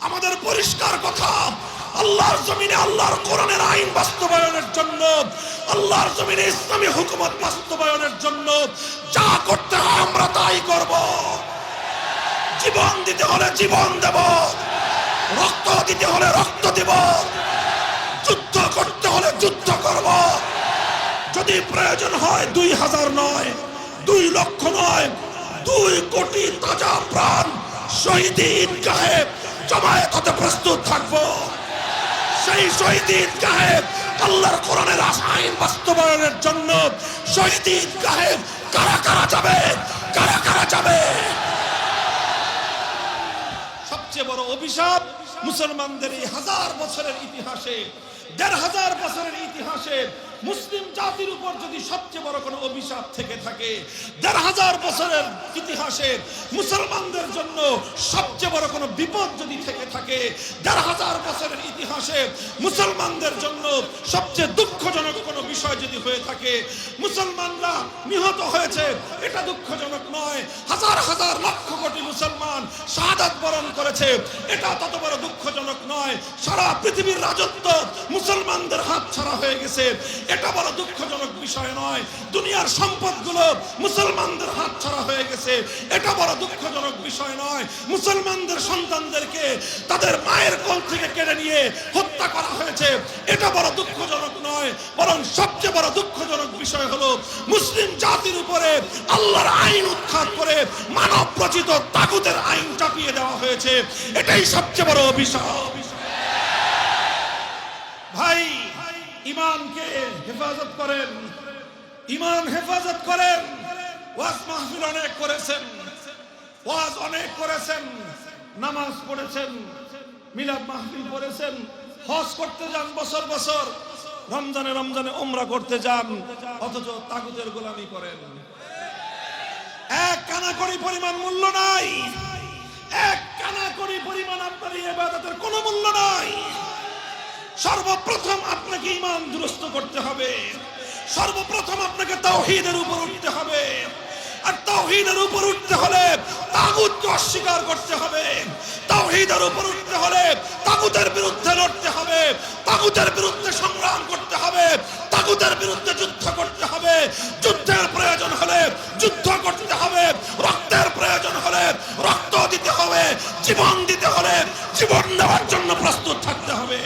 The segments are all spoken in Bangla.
আমাদের পরিষ্কার কথা, আল্লাহর জমিনে আল্লাহর কোরআনের আইন বাস্তবায়নের জন্য, আল্লাহর জমিনে ইসলামী হুকুমত বাস্তবায়নের জন্য যা করতে হয় আমরা তাই করব। জীবন দিতে হলে জীবন দেব, রক্ত দিতে হলে রক্ত দেব, যুদ্ধ করতে হলে যুদ্ধ করব। যদি প্রয়োজন হয় 2000 নয়, 2 লক্ষ নয়, 2 কোটি তাজা প্রাণ শহীদ ঈদগাহে জমায়েত হতে প্রস্তুত থাকবো। সেই শহীদ ঈদগাহে আল্লাহর কোরআনের আইন বাস্তবায়নের জন্য শহীদ ঈদগাহে কারা কারা যাবে, কারা কারা যাবে? সবচেয়ে বড় অভিশাপ মুসলমানদের এই 1000 বছরের ইতিহাসে, 1500 বছরের ইতিহাসে মুসলিম জাতির উপর যদি সবচেয়ে বড় কোনো অভিশাপ থেকে থাকে, 1500 বছরের ইতিহাসে মুসলমানদের জন্য সবচেয়ে বড় কোনো বিপদ যদি থেকে থাকে, 1500 বছরের ইতিহাসে মুসলমানদের জন্য সবচেয়ে দুঃখজনক কোনো বিষয় যদি হয়ে থাকে, মুসলমানরা নিহত হয়েছে এটা দুঃখজনক নয়, হাজার হাজার লক্ষ কোটি মুসলমান শাহাদাত বরণ করেছে এটা তত বড় দুঃখজনক নয়, সারা পৃথিবীর রাজত্ব মুসলমানদের হাত ছাড়া হয়ে গেছে এটা বড় দুঃখজনক বিষয় নয়, দুনিয়ার সম্পদগুলো মুসলমানদের হাত ছাড়া হয়ে গেছে এটা বড় দুঃখজনক বিষয় নয়, মুসলমানদের সন্তানদেরকে তাদের মায়ের কোল থেকে কেড়ে নিয়ে হত্যা করা হয়েছে এটা বড় দুঃখজনক নয়, বরং সবচেয়ে বড় দুঃখজনক বিষয় হলো মুসলিম জাতির উপরে আল্লাহর আইন উৎখাত করে মানব রচিত তাগুতের আইন চাপিয়ে দেওয়া হয়েছে, এটাই সবচেয়ে বড় অভিশাপ। ভাই, ইমানকে হেফাজত করেন, ইমান হেফাজত করেন। ওয়াজ মাহফিল অনেক করেছেন, ওয়াজ অনেক করেছেন, নামাজ পড়েছেন, মিলাদ মাহফিল করেছেন, হজ করতে যান বছর বছর, রমজানে রমজানে উমরা করতে যান, অথচ তাগুতের গোলামি করেন। এক কানাকড়ি পরিমাণ মূল্য নাই, এক কানাকড়ি পরিমাণ আপনার এই ইবাদতের কোনো মূল্য নাই। সর্বপ্রথম আপনাকে ঈমান দুরস্ত করতে হবে, সর্বপ্রথম আপনাকে তাওহীদের উপর উঠতে হবে, আর তাওহীদের উপর উঠতে হলে তাগুতকে অস্বীকার করতে হবে, তাওহীদের উপর উঠতে হলে তাগুতের বিরুদ্ধে লড়তে হবে, তাগুতের বিরুদ্ধে সংগ্রাম করতে হবে, তাগুতের বিরুদ্ধে যুদ্ধ করতে হবে, যুদ্ধের প্রয়োজন হলে যুদ্ধ করতে হবে, রক্তের প্রয়োজন হলে রক্ত দিতে হবে, জীবন দিতে হলে জীবন দেওয়ার জন্য প্রস্তুত থাকতে হবে।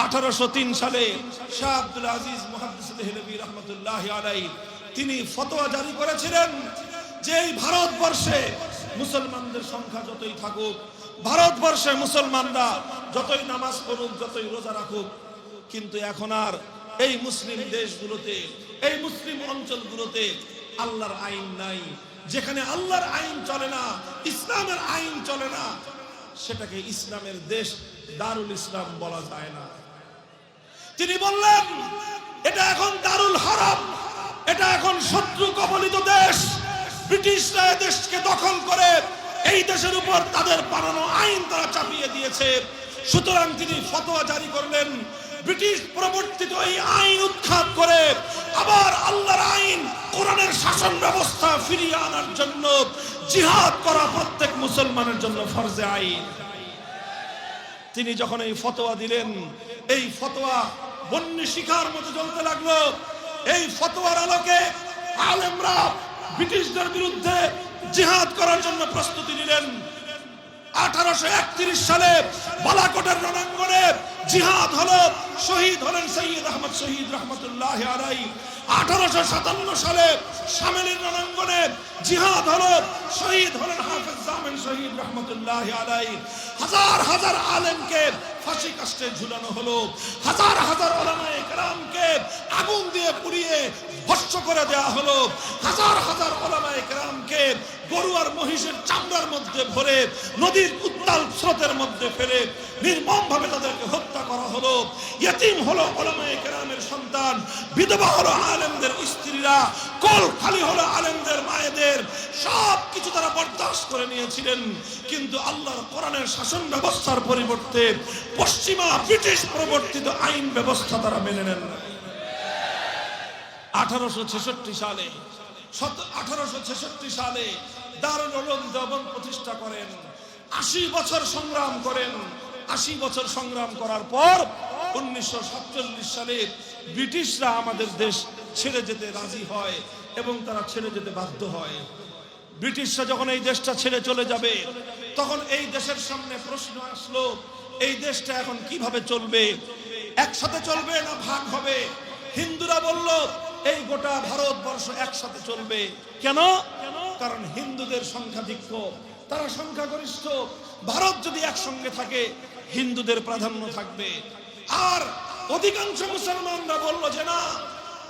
1803 সালে শাহ আব্দুল আজিজ মুহাদ্দিস দেহলভী রাহমাতুল্লাহি আলাইহি তিনি ফতোয়া জারি করেছিলেন যে এই ভারতবর্ষে মুসলমানদের সংখ্যা যতই থাকুক, ভারতবর্ষে মুসলমানরা যতই নামাজ পড়ুক, যতই রোজা রাখুক, কিন্তু এখন আর এই মুসলিম দেশগুলোতে, এই মুসলিম অঞ্চলগুলোতে আল্লাহর আইন নাই। যেখানে আল্লাহর আইন চলে না, ইসলামের আইন চলে না, সেটাকে ইসলামের দেশ দারুল ইসলাম বলা যায় না। তিনি বললেন এটা এখন দারুল হারাম, এটা এখন শত্রু কবলিত দেশ, ব্রিটিশরা এই দেশকে দখল করে এই দেশের উপর তাদের বানানো আইন তারা চাপিয়ে দিয়েছে। সুতরাং তিনি ফতোয়া জারি করলেন ব্রিটিশ প্রবর্তিত এই আইন উৎখাত করে আবার আল্লাহর আইন, কোরআনের শাসন ব্যবস্থা ফিরিয়ে আনার জন্য জিহাদ করা প্রত্যেক মুসলমানের জন্য ফরজে আইন। তিনি যখন এই ফতোয়া দিলেন, এই ফতোয়া বন্যী শিখার মতো জ্বলতে লাগলো। এই ফতোয়ার আলোকে আলেমরা ব্রিটিশদের বিরুদ্ধে জিহাদ করার জন্য প্রস্তুতি নিলেন। 1831 সালে বালাকোটের রণাঙ্গনে জিহাদ হলো, শহীদ হলেন সৈয়দ আহমদ শহীদ রহমতুল্লাহ আলাইহি। 1857 সালে শামেলির রণাঙ্গনে জিহাদ হলো, শহীদ হলেন হাফেজ জামিন শহীদ রহমতুল্লাহ আলাইহি। হাজার হাজার আলেমকে ফাঁসি কাস্টে ঝুলানো হলো, হাজার হাজার উলামায়ে কেরামকে আগুন দিয়ে পুড়িয়ে ভস্ম করে দেওয়া হলো, হাজার হাজার উলামায়ে কেরামকে গরু আর মহিষের চামড়ার মধ্যে ভরে নদীর উত্তাল স্রোতের মধ্যে ফেলে নির্মমভাবে তাদেরকে হত্যা করা হলো। ইয়েতিম হলো উলামায়ে কেরামের সন্তান, বিধবা হলো আলেমদের স্ত্রীরা, কোল খালি হলো আলেমদের মায়েদের। সব কিছু তারা বরদাস্ত করে নিয়েছিলেন, কিন্তু আল্লাহর কোরআনের শাসন ব্যবস্থার পরিবর্তে পশ্চিমা ব্রিটিশ প্রবর্তিত আইন ব্যবস্থা তারা মেনে নেন। 1866 সালে দারুল উলুম দেওবন্দ প্রতিষ্ঠা করেন, 80 বছর সংগ্রাম করেন। 80 বছর সংগ্রাম করার পর 1947 সালে ব্রিটিশরা আমাদের দেশ ছেড়ে যেতে রাজি হয় এবং তারা ছেড়ে যেতে বাধ্য হয়। ব্রিটিশরা যখন এই দেশটা ছেড়ে চলে যাবে, তখন এই দেশের সামনে প্রশ্ন আসলো, এই দেশটা এখন কিভাবে চলবে? একসাথে চলবে না ভাগ হবে? হিন্দুরা বলল এই গোটা ভারতবর্ষ একসাথে চলবে। কেন? কারণ হিন্দুদের সংখ্যাধিক্য, তারা সংখ্যাগরিষ্ঠ। ভারত যদি একসঙ্গে থাকে হিন্দুদের প্রাধান্য থাকবে। আর অধিকাংশ মুসলমানরা বলল যে না,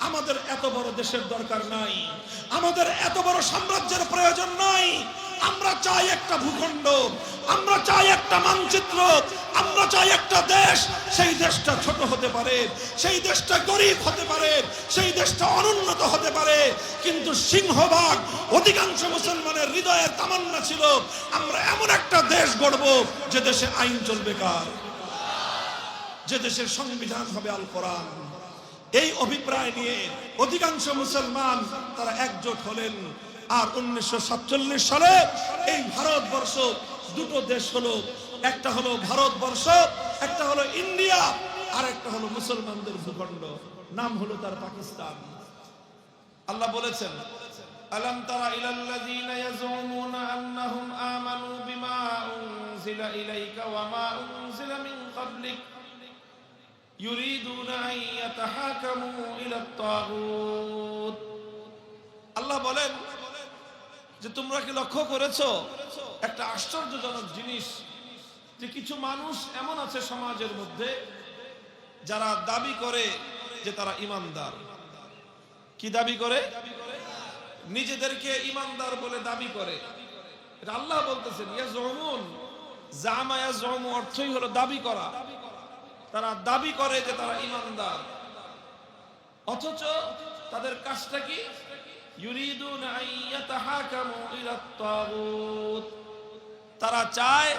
আমাদের এত বড় দেশের দরকার নাই, আমাদের এত বড় সাম্রাজ্যের প্রয়োজন নাই। আমরা চাই একটা ভূখণ্ড, আমরা চাই একটা মানচিত্র, আমরা চাই একটা দেশ। সেই দেশটা ছোট হতে পারে, সেই দেশটা গরিব হতে পারে, সেই দেশটা অনুন্নত হতে পারে, কিন্তু সিংহভাগ অধিকাংশ মুসলমানের হৃদয়ের তামান্না ছিল আমরা এমন একটা দেশ গড়ব যে দেশে আইন চলবে কার? যে দেশের সংবিধান হবে আল কোরআন। এই অভিপ্রায় নিয়ে অধিকাংশ মুসলমান তারা একজোট হলেন। আর 1947 সালে এই ভারতবর্ষ দুটো দেশ হলো, একটা হলো ভারতবর্ষ, একটা হলো ইন্ডিয়া, আর একটা হলো মুসলমানদের ভূখণ্ড, নাম হলো তার পাকিস্তান। আল্লাহ বলেছেন, আলাম তারা ইলাল্লাযীনা ইয়াজুমুনা আন্নাহুম আমানু বিমা উনজিলা ইলাইকা ওয়া মা উনজিলা মিন ক্বাবলিক ইউরিদুনা আন ইয়াতাহাকামু ইলাত তাগুত। আল্লাহ বলেন যে তোমরা কি লক্ষ্য করেছো একটা আশ্চর্যজনক জিনিস, যে কিছু মানুষ এমন আছে সমাজের মধ্যে যারা দাবি করে যে তারা ঈমানদার। কি দাবি করে? নিজেদেরকে ঈমানদার বলে দাবি করে। এটা আল্লাহ বলতেছেন, ইয়াজউমুন, জামা ইয়াজউমু অর্থই হলো দাবি করা। তারা দাবি করে যে তারা ঈমানদার, অথচ তাদের কাজটা কি? ইউরিদুনা আন ইয়াতাহাকামু ইলাত তাগুত। তারা চায়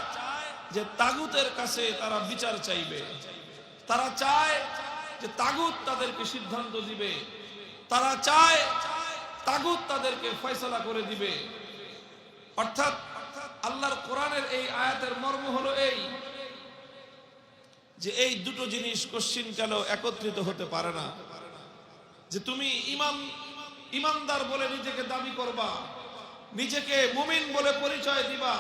যে তাগুতের কাছে তারা বিচার চাইবে, তারা চায় যে তাগুত তাদেরকে সিদ্ধান্ত দিবে, তারা চায় তাগুত তাদেরকে ফয়সালা করে দিবে। অর্থাৎ আল্লাহর কোরআনের এই আয়াতের মর্ম হলো এই যে এই দুটো জিনিস কোশ্চিনকালেও একত্রিত হতে পারে না। যে তুমি ঈমানদার বলে নিজেকে দাবি করবা, নিজেকে মুমিন বলে পরিচয় দিবা,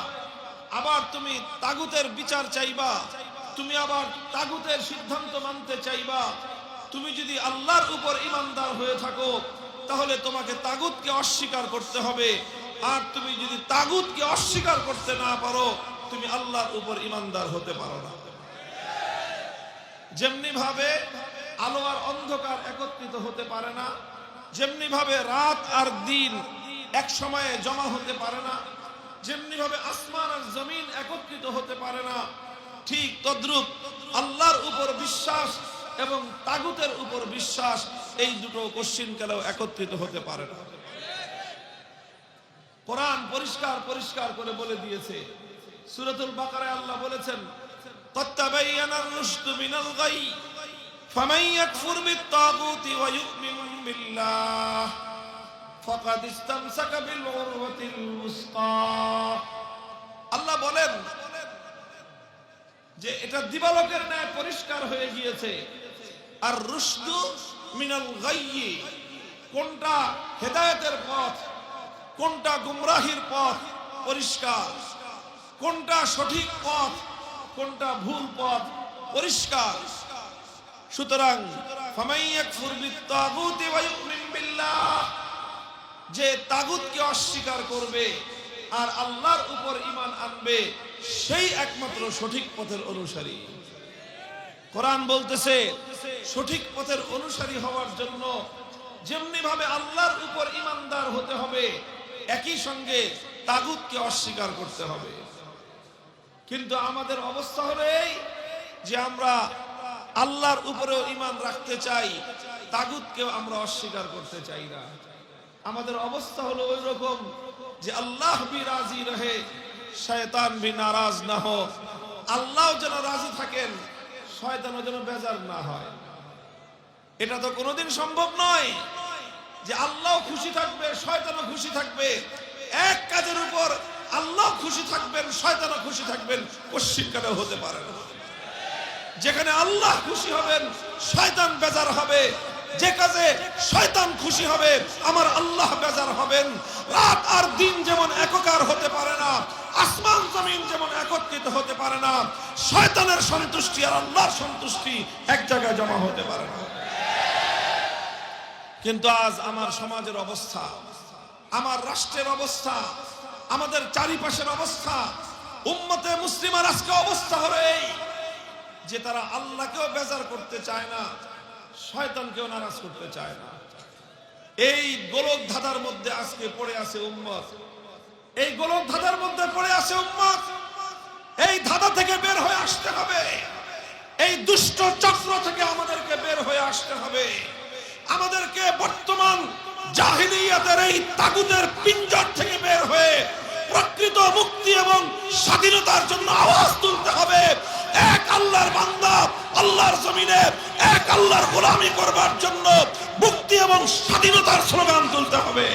আবার তুমি তাগুতের বিচার চাইবা, তুমি আবার তাগুতের সিদ্ধান্ত মানতে চাইবা। তুমি যদি আল্লাহর উপর ঈমানদার হয়ে থাকো তাহলে তোমাকে তাগুতকে অস্বীকার করতে হবে, আর তুমি যদি তাগুতকে অস্বীকার করতে না পারো তুমি আল্লাহর উপর ঈমানদার হতে পারো না। যেমনি ভাবে আলো আর অন্ধকার একত্রিত হতে পারে না, যেমনি ভাবে রাত আর দিন এক সময়ে জমা হতে পারে না, যেমনি ভাবে আসমান আর জমিন একত্রিত হতে পারে না, ঠিক তদ্রূপ আল্লাহর উপর বিশ্বাস এবং তাগুতের উপর বিশ্বাস এই দুটো কোশ্চিনকালেও একত্রিত হতে পারে না। কোরআন পরিষ্কার পরিষ্কার করে বলে দিয়েছে। সূরাতুল বাকারায় আল্লাহ বলেছেন, قد تبين الرشد من الغي فمن يكفر بالطاغوت ويؤمن بالله فقد استمسك بالعروة الوثقى। আল্লাহ বলেন যে এটা দিবালোকের ন্যায় পরিষ্কার হয়ে গিয়েছে। আর রুশদু মিনাল গায়্যি, কোনটা হেদায়েতের পথ, কোনটা গুমরাহির পথ পরিষ্কার, কোনটা সঠিক পথ, কোনটা ভুল পথ পরিষ্কার। সুতরাং ফামান ইয়াকফুর বিত-তাগুতি ওয়া ইউমিন বিল্লাহ, যে তাগুতকে অস্বীকার করবে আর আল্লাহর উপর ঈমান আনবে সেই একমাত্র সঠিক পথের অনুসারী। কোরআন বলতেছে সঠিক পথের অনুসারী হওয়ার জন্য যেমনি ভাবে আল্লাহর উপর ঈমানদার হতে হবে, একই সঙ্গে তাগুতকে অস্বীকার করতে হবে। কিন্তু আমাদের অবস্থা হলো এই যে আমরা আল্লাহর উপরেও ঈমান রাখতে চাই, তাগুতকেও আমরা অস্বীকার করতে চাই না। আমাদের অবস্থা হলো ওই রকম যে আল্লাহ ভি রাজি রহে শয়তান ভি নারাজ না হো। আল্লাহ যেন রাজি থাকেন, শয়তানও যেন বেজার না হয়। এটা তো কোনোদিন সম্ভব নয় যে আল্লাহ খুশি থাকবে শয়তানও খুশি থাকবে, এক কাজের উপর আল্লাহ খুশি থাকবেন, শয়তানও খুশি থাকবেন, কশিনকালেও হতে পারে না। যেখানে আল্লাহ খুশি হবেন, শয়তান বেজার হবে। যে কাজে শয়তান খুশি হবে, আমার আল্লাহ বেজার হবেন। রাত আর দিন যেমন একাকার হতে পারে না, আসমান জমিন যেমন একত্রিত হতে পারে না, শয়তানের সন্তুষ্টি আর আল্লাহর সন্তুষ্টি এক জায়গায় জমা হতে পারে না। কিন্তু আজ আমার সমাজের অবস্থা, আমার রাষ্ট্রের অবস্থা, আমাদের চারিপাশের অবস্থা, উম্মতে মুসলিমার আজকে অবস্থা হলো এই যে তারা আল্লাহকেও বেজার করতে চায় না, শয়তানকেও নারাজ করতে চায় না। এই গোলক ধাঁধার মধ্যে আজকে পড়ে আছে উম্মত, এই গোলক ধাঁধার মধ্যে পড়ে আছে উম্মত। এই ধাঁধা থেকে বের হয়ে আসতে হবে, এই দুষ্ট চক্র থেকে আমাদেরকে বের হয়ে আসতে হবে। আমাদেরকে বর্তমান জাহিলিয়াতের এই তাগুতের পিঞ্জর থেকে বের হয়ে প্রকৃত মুক্তি এবং স্বাধীনতার জন্য আওয়াজ তুলতে হবে। এক আল্লাহর বান্দা আল্লাহর জমিনে এক আল্লাহর গোলামি করবার জন্য মুক্তি এবং স্বাধীনতার স্লোগান তুলতে হবে।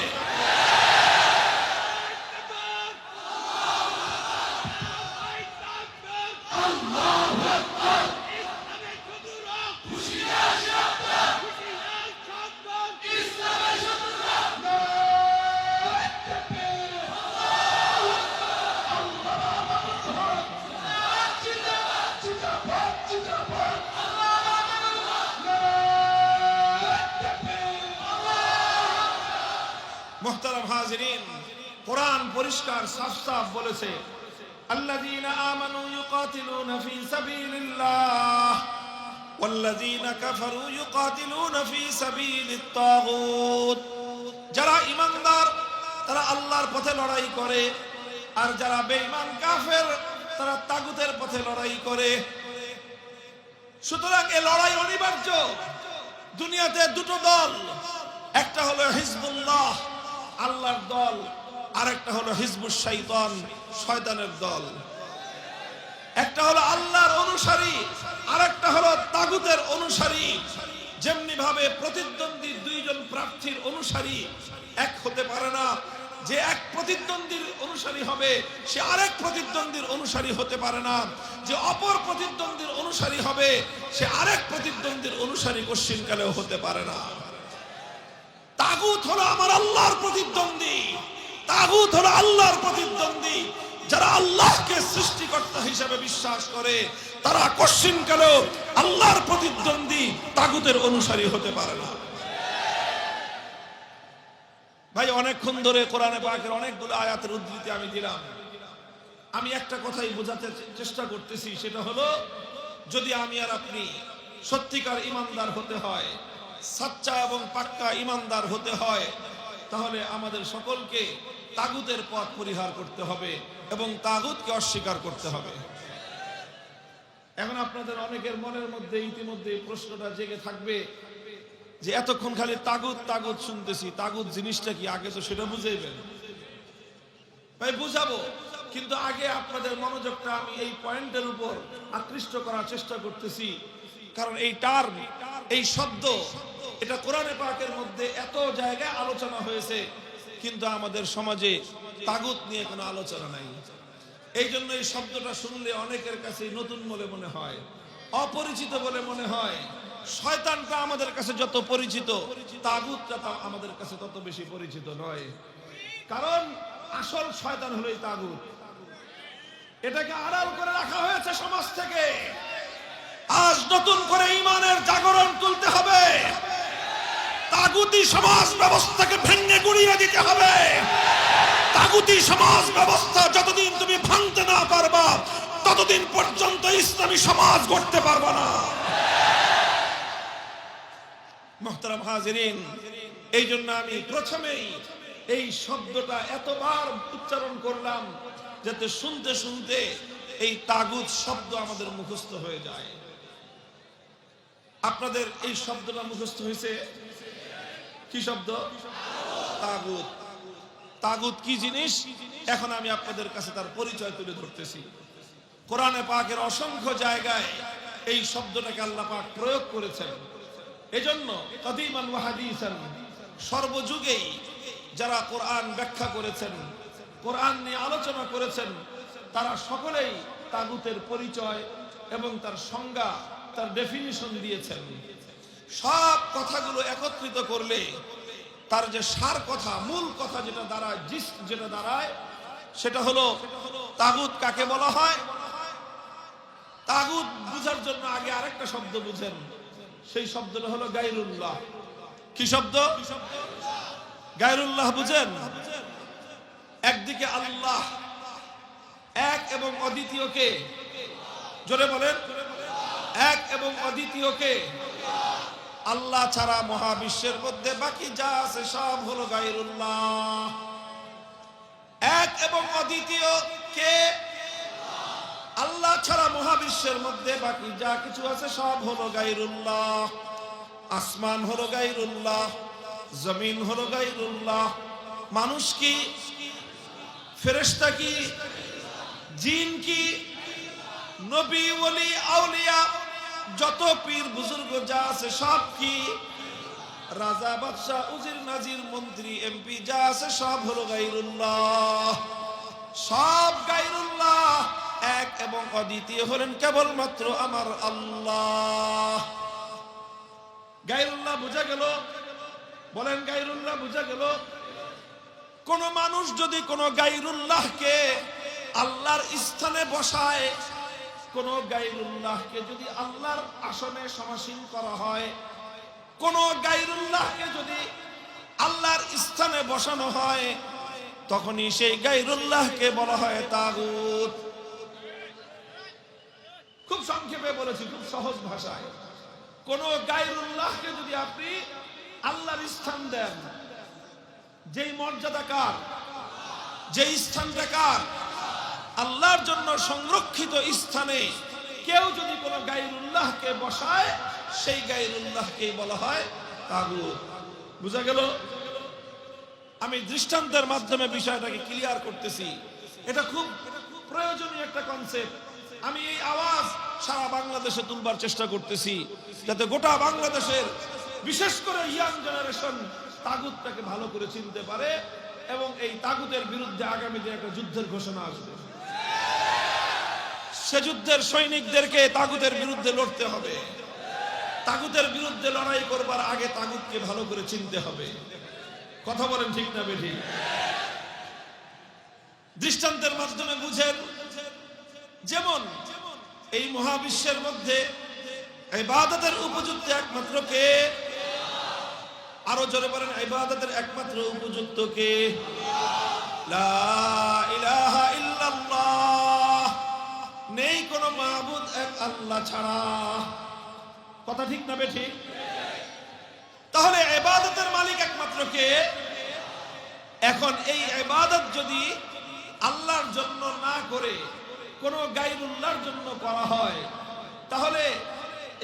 মুহতারাম হাজিরিন, কোরআন পরিষ্কার সাফ সাফ বলেছে, আল্লাযীনা আমানু ইউকাতিলুনা ফী সাবিলিল্লাহ ওয়াল্লাযীনা কাফারু ইউকাতিলুনা ফী সাবিলিত তাগুত। যারা ঈমানদার তারা আল্লাহর পথে লড়াই করে, আর যারা বেঈমান কাফের তারা তাগুতের পথে লড়াই করে। সুতরাং এই লড়াই অনিবার্য। দুনিয়াতে দুটো দল, একটা হলো হিজবুল্লাহ আল্লাহর দল, আর একটা হলো হিজবুশ শাইতান শয়তানের দল। একটা হলো আল্লাহর অনুসারী, আর একটা হলো তাগুতের অনুসারী। যেমনি ভাবে প্রতিদ্বন্দ্বী দুইজন প্রার্থীর অনুসারী এক হতে পারে না, যে এক প্রতিদ্বন্দ্বীর অনুসারী হবে সে আরেক প্রতিদ্বন্দ্বীর অনুসারী হতে পারে না, যে অপর প্রতিদ্বন্দ্বীর অনুসারী হবে সে আরেক প্রতিদ্বন্দ্বীর অনুসারী কশিনকালেও হতে পারে না। তাগুত হলো আমার আল্লাহর প্রতিদ্বন্দ্বী, তাগুত হলো আল্লাহর প্রতিদ্বন্দ্বী। যারা আল্লাহকে সৃষ্টিকর্তা হিসেবে বিশ্বাস করে তারা কশিনকালেও আল্লাহর প্রতিদ্বন্দ্বী, তাগুতের অনুসারী হতে পারে না। ভাই, অনেকক্ষণ ধরে কোরআনে পাকের অনেকগুলো আয়াতের উদ্ধৃতি আমি দিলাম। আমি একটা কথাই বোঝাতে চেষ্টা করতেছি, সেটা হলো যদি আমি আর আপনি সত্যিকার ঈমানদার হতে হয়, সাচ্চা এবং পাক্কা ঈমানদার হতে হয়, তাহলে আমাদের সকলকে তাগুতের পথ পরিহার করতে হবে এবং তাগুতকে অস্বীকার করতে হবে। এখন আপনাদের অনেকের মনের মধ্যে ইতিমধ্যে প্রশ্নটা জেগে থাকবে যে এতক্ষণ খালি তাগুত তাগুত শুনতেছি, তাগুত জিনিসটা কি আগে তো সেটা বুঝাইবেন। ভাই বুঝাবো, কিন্তু আগে আপনাদের মনোযোগটা আমি এই পয়েন্টের উপর আকৃষ্ট করার চেষ্টা করতেছি। কারণ এই টার্ম, এই শব্দ, এটা কোরআনে পাকের মধ্যে এত জায়গায় আলোচনা হয়েছে, কিন্তু আমাদের সমাজে তাগুত নিয়ে কোনো আলোচনা নাই। এই জন্য এই শব্দটা শুনলে অনেকের কাছে নতুন বলে মনে হয়, অপরিচিত বলে মনে হয়। শয়তানটা আমাদের কাছে যত পরিচিত, তাগুতটা আমাদের কাছে তত বেশি পরিচিত নয়। কারণ আসল শয়তান হলো এই তাগুত। এটাকে আড়াল করে রাখা হয়েছে সমাজ থেকে। আজ নতুন করে ঈমানের জাগরণ তুলতে হবে। তাগুতি সমাজ ব্যবস্থাকে ভেঙে গুড়িয়ে দিতে হবে। তাগুতি সমাজ ব্যবস্থা যতদিন তুমি ভাঙতে না পারবা, ততদিন পর্যন্ত ইসলামী সমাজ গড়তে পারবা না। মুহতারাম হাজিরিন, এই জন্য আমি প্রথমেই এই শব্দটা এতবার উচ্চারণ করলাম যাতে শুনতে শুনতে এই তাগুত শব্দ আমাদের মুখস্থ হয়ে যায়। আপনাদের এই শব্দটা মুখস্থ হয়েছে? কি শব্দ? তাগুত। তাগুত কি জিনিস এখন আমি আপনাদের কাছে তার পরিচয় তুলে ধরতেছি। কোরআনে পাকের অসংখ্য জায়গায় এই শব্দটাকে আল্লাহ পাক প্রয়োগ করেছেন। এজন্য কাদিমান ওয়া হাদিসান, সর্বযুগেই যারা কোরআন ব্যাখ্যা করেছেন, কোরআন নিয়ে আলোচনা করেছেন, তারা সকলেই তাগুতের পরিচয় এবং তার সংজ্ঞা, তার ডেফিনিশন দিয়েছেন। সব কথাগুলো একত্রিত করলে তার যে সার কথা, মূল কথা যেটা দাঁড়ায়, যেটা দাঁড়ায় সেটা হলো তাগুত কাকে বলা হয়। তাগুত বুঝার জন্য আগে আরেকটা শব্দ বুঝেন, সেই শব্দটা হলো গায়রুল্লাহ। কি শব্দ? গায়রুল্লাহ বুঝেন? একদিকে আল্লাহ, এক এবং অদ্বিতীয় কে? জোরে বলেন। এক এবং অদ্বিতীয় কে? আল্লাহ ছাড়া মহাবিশ্বের মধ্যে বাকি যা আছে সব হলো গায়রুল্লাহ। এক এবং অদ্বিতীয় কে? আল্লাহ ছাড়া মহাবিশ্বের মধ্যে বাকি যা কিছু আছে সব হলো গায়রুল্লাহ। আসমান হলো গায়রুল্লাহ, জমিন হলো গায়রুল্লাহ, মানুষ কি, ফেরেশতা কি, জিন কি, নবী ওলি আউলিয়া যত পীর বুজুর্গ যা আছে সব কি, রাজা বাদশাহ উজির নাজির মন্ত্রী এমপি যা আছে সব হলো গায়রুল্লাহ। সব গায়রুল্লাহ। এক এবং অদ্বিতীয় হলেন কেবলমাত্র আমার আল্লাহ। গায়রুল্লাহ বুঝা গেল? বলেন গায়রুল্লাহ বুঝা গেল? কোন মানুষ যদি কোন গায়রুল্লাহকে আল্লাহর স্থানে বসায়, কোন গায়রুল্লাহকে যদি আল্লাহর আসনে সমাসীন করা হয়, কোন গায়রুল্লাহকে যদি আল্লাহর স্থানে বসানো হয়, তখনই সেই গায়রুল্লাহকে বলা হয় তাগুত। খুব সংক্ষেপে বলেছি, খুব সহজ ভাষায়। কোন গায়রুল্লাহকে যদি আপনি আল্লাহর স্থান দেন, যেই মর্যাদা কার, যেই স্থানটা কার, আল্লাহর জন্য সংরক্ষিত স্থানে কেউ যদি কোন গায়রুল্লাহকে বসায়, সেই গায়রুল্লাহকে বলা হয় তাগুত। বুঝা গেল? আমি দৃষ্টান্তের মাধ্যমে বিষয়টাকে ক্লিয়ার করতেছি। এটা খুব প্রয়োজনীয় একটা কনসেপ্ট। আমি এই আওয়াজ সারা বাংলাদেশে তুলবার চেষ্টা করতেছি, যাতে গোটা বাংলাদেশের বিশেষ করে ইয়াং জেনারেশন তাগুতটাকে ভালো করে চিনতে পারে এবং এই তাগুতের বিরুদ্ধে আগামী দিনে একটা যুদ্ধের ঘোষণা আসবে। সে যুদ্ধের সৈনিকদেরকে তাগুতের বিরুদ্ধে লড়তে হবে। তাগুতের বিরুদ্ধে লড়াই করবার আগে তাগুতকে ভালো করে চিনতে হবে। কথা বলেন ঠিক না বেঠিক? দৃষ্টান্তের মাধ্যমে বুঝেন। যেমন এই মহাবিশ্বের মধ্যে ইবাদতের উপযুক্ত একমাত্র কে? আরো জোরে বলেন, ইবাদতের একমাত্র উপযুক্ত কে? লা ইলাহা ইল্লাল্লাহ। নেই কোন মাবুদ এক আল্লাহ ছাড়া। কথা ঠিক না বেঠিক? তাহলে ইবাদতের মালিক একমাত্র কে? এখন এই ইবাদত যদি আল্লাহর জন্য না করে কোন গায়রুল্লাহর জন্য করা হয়, তাহলে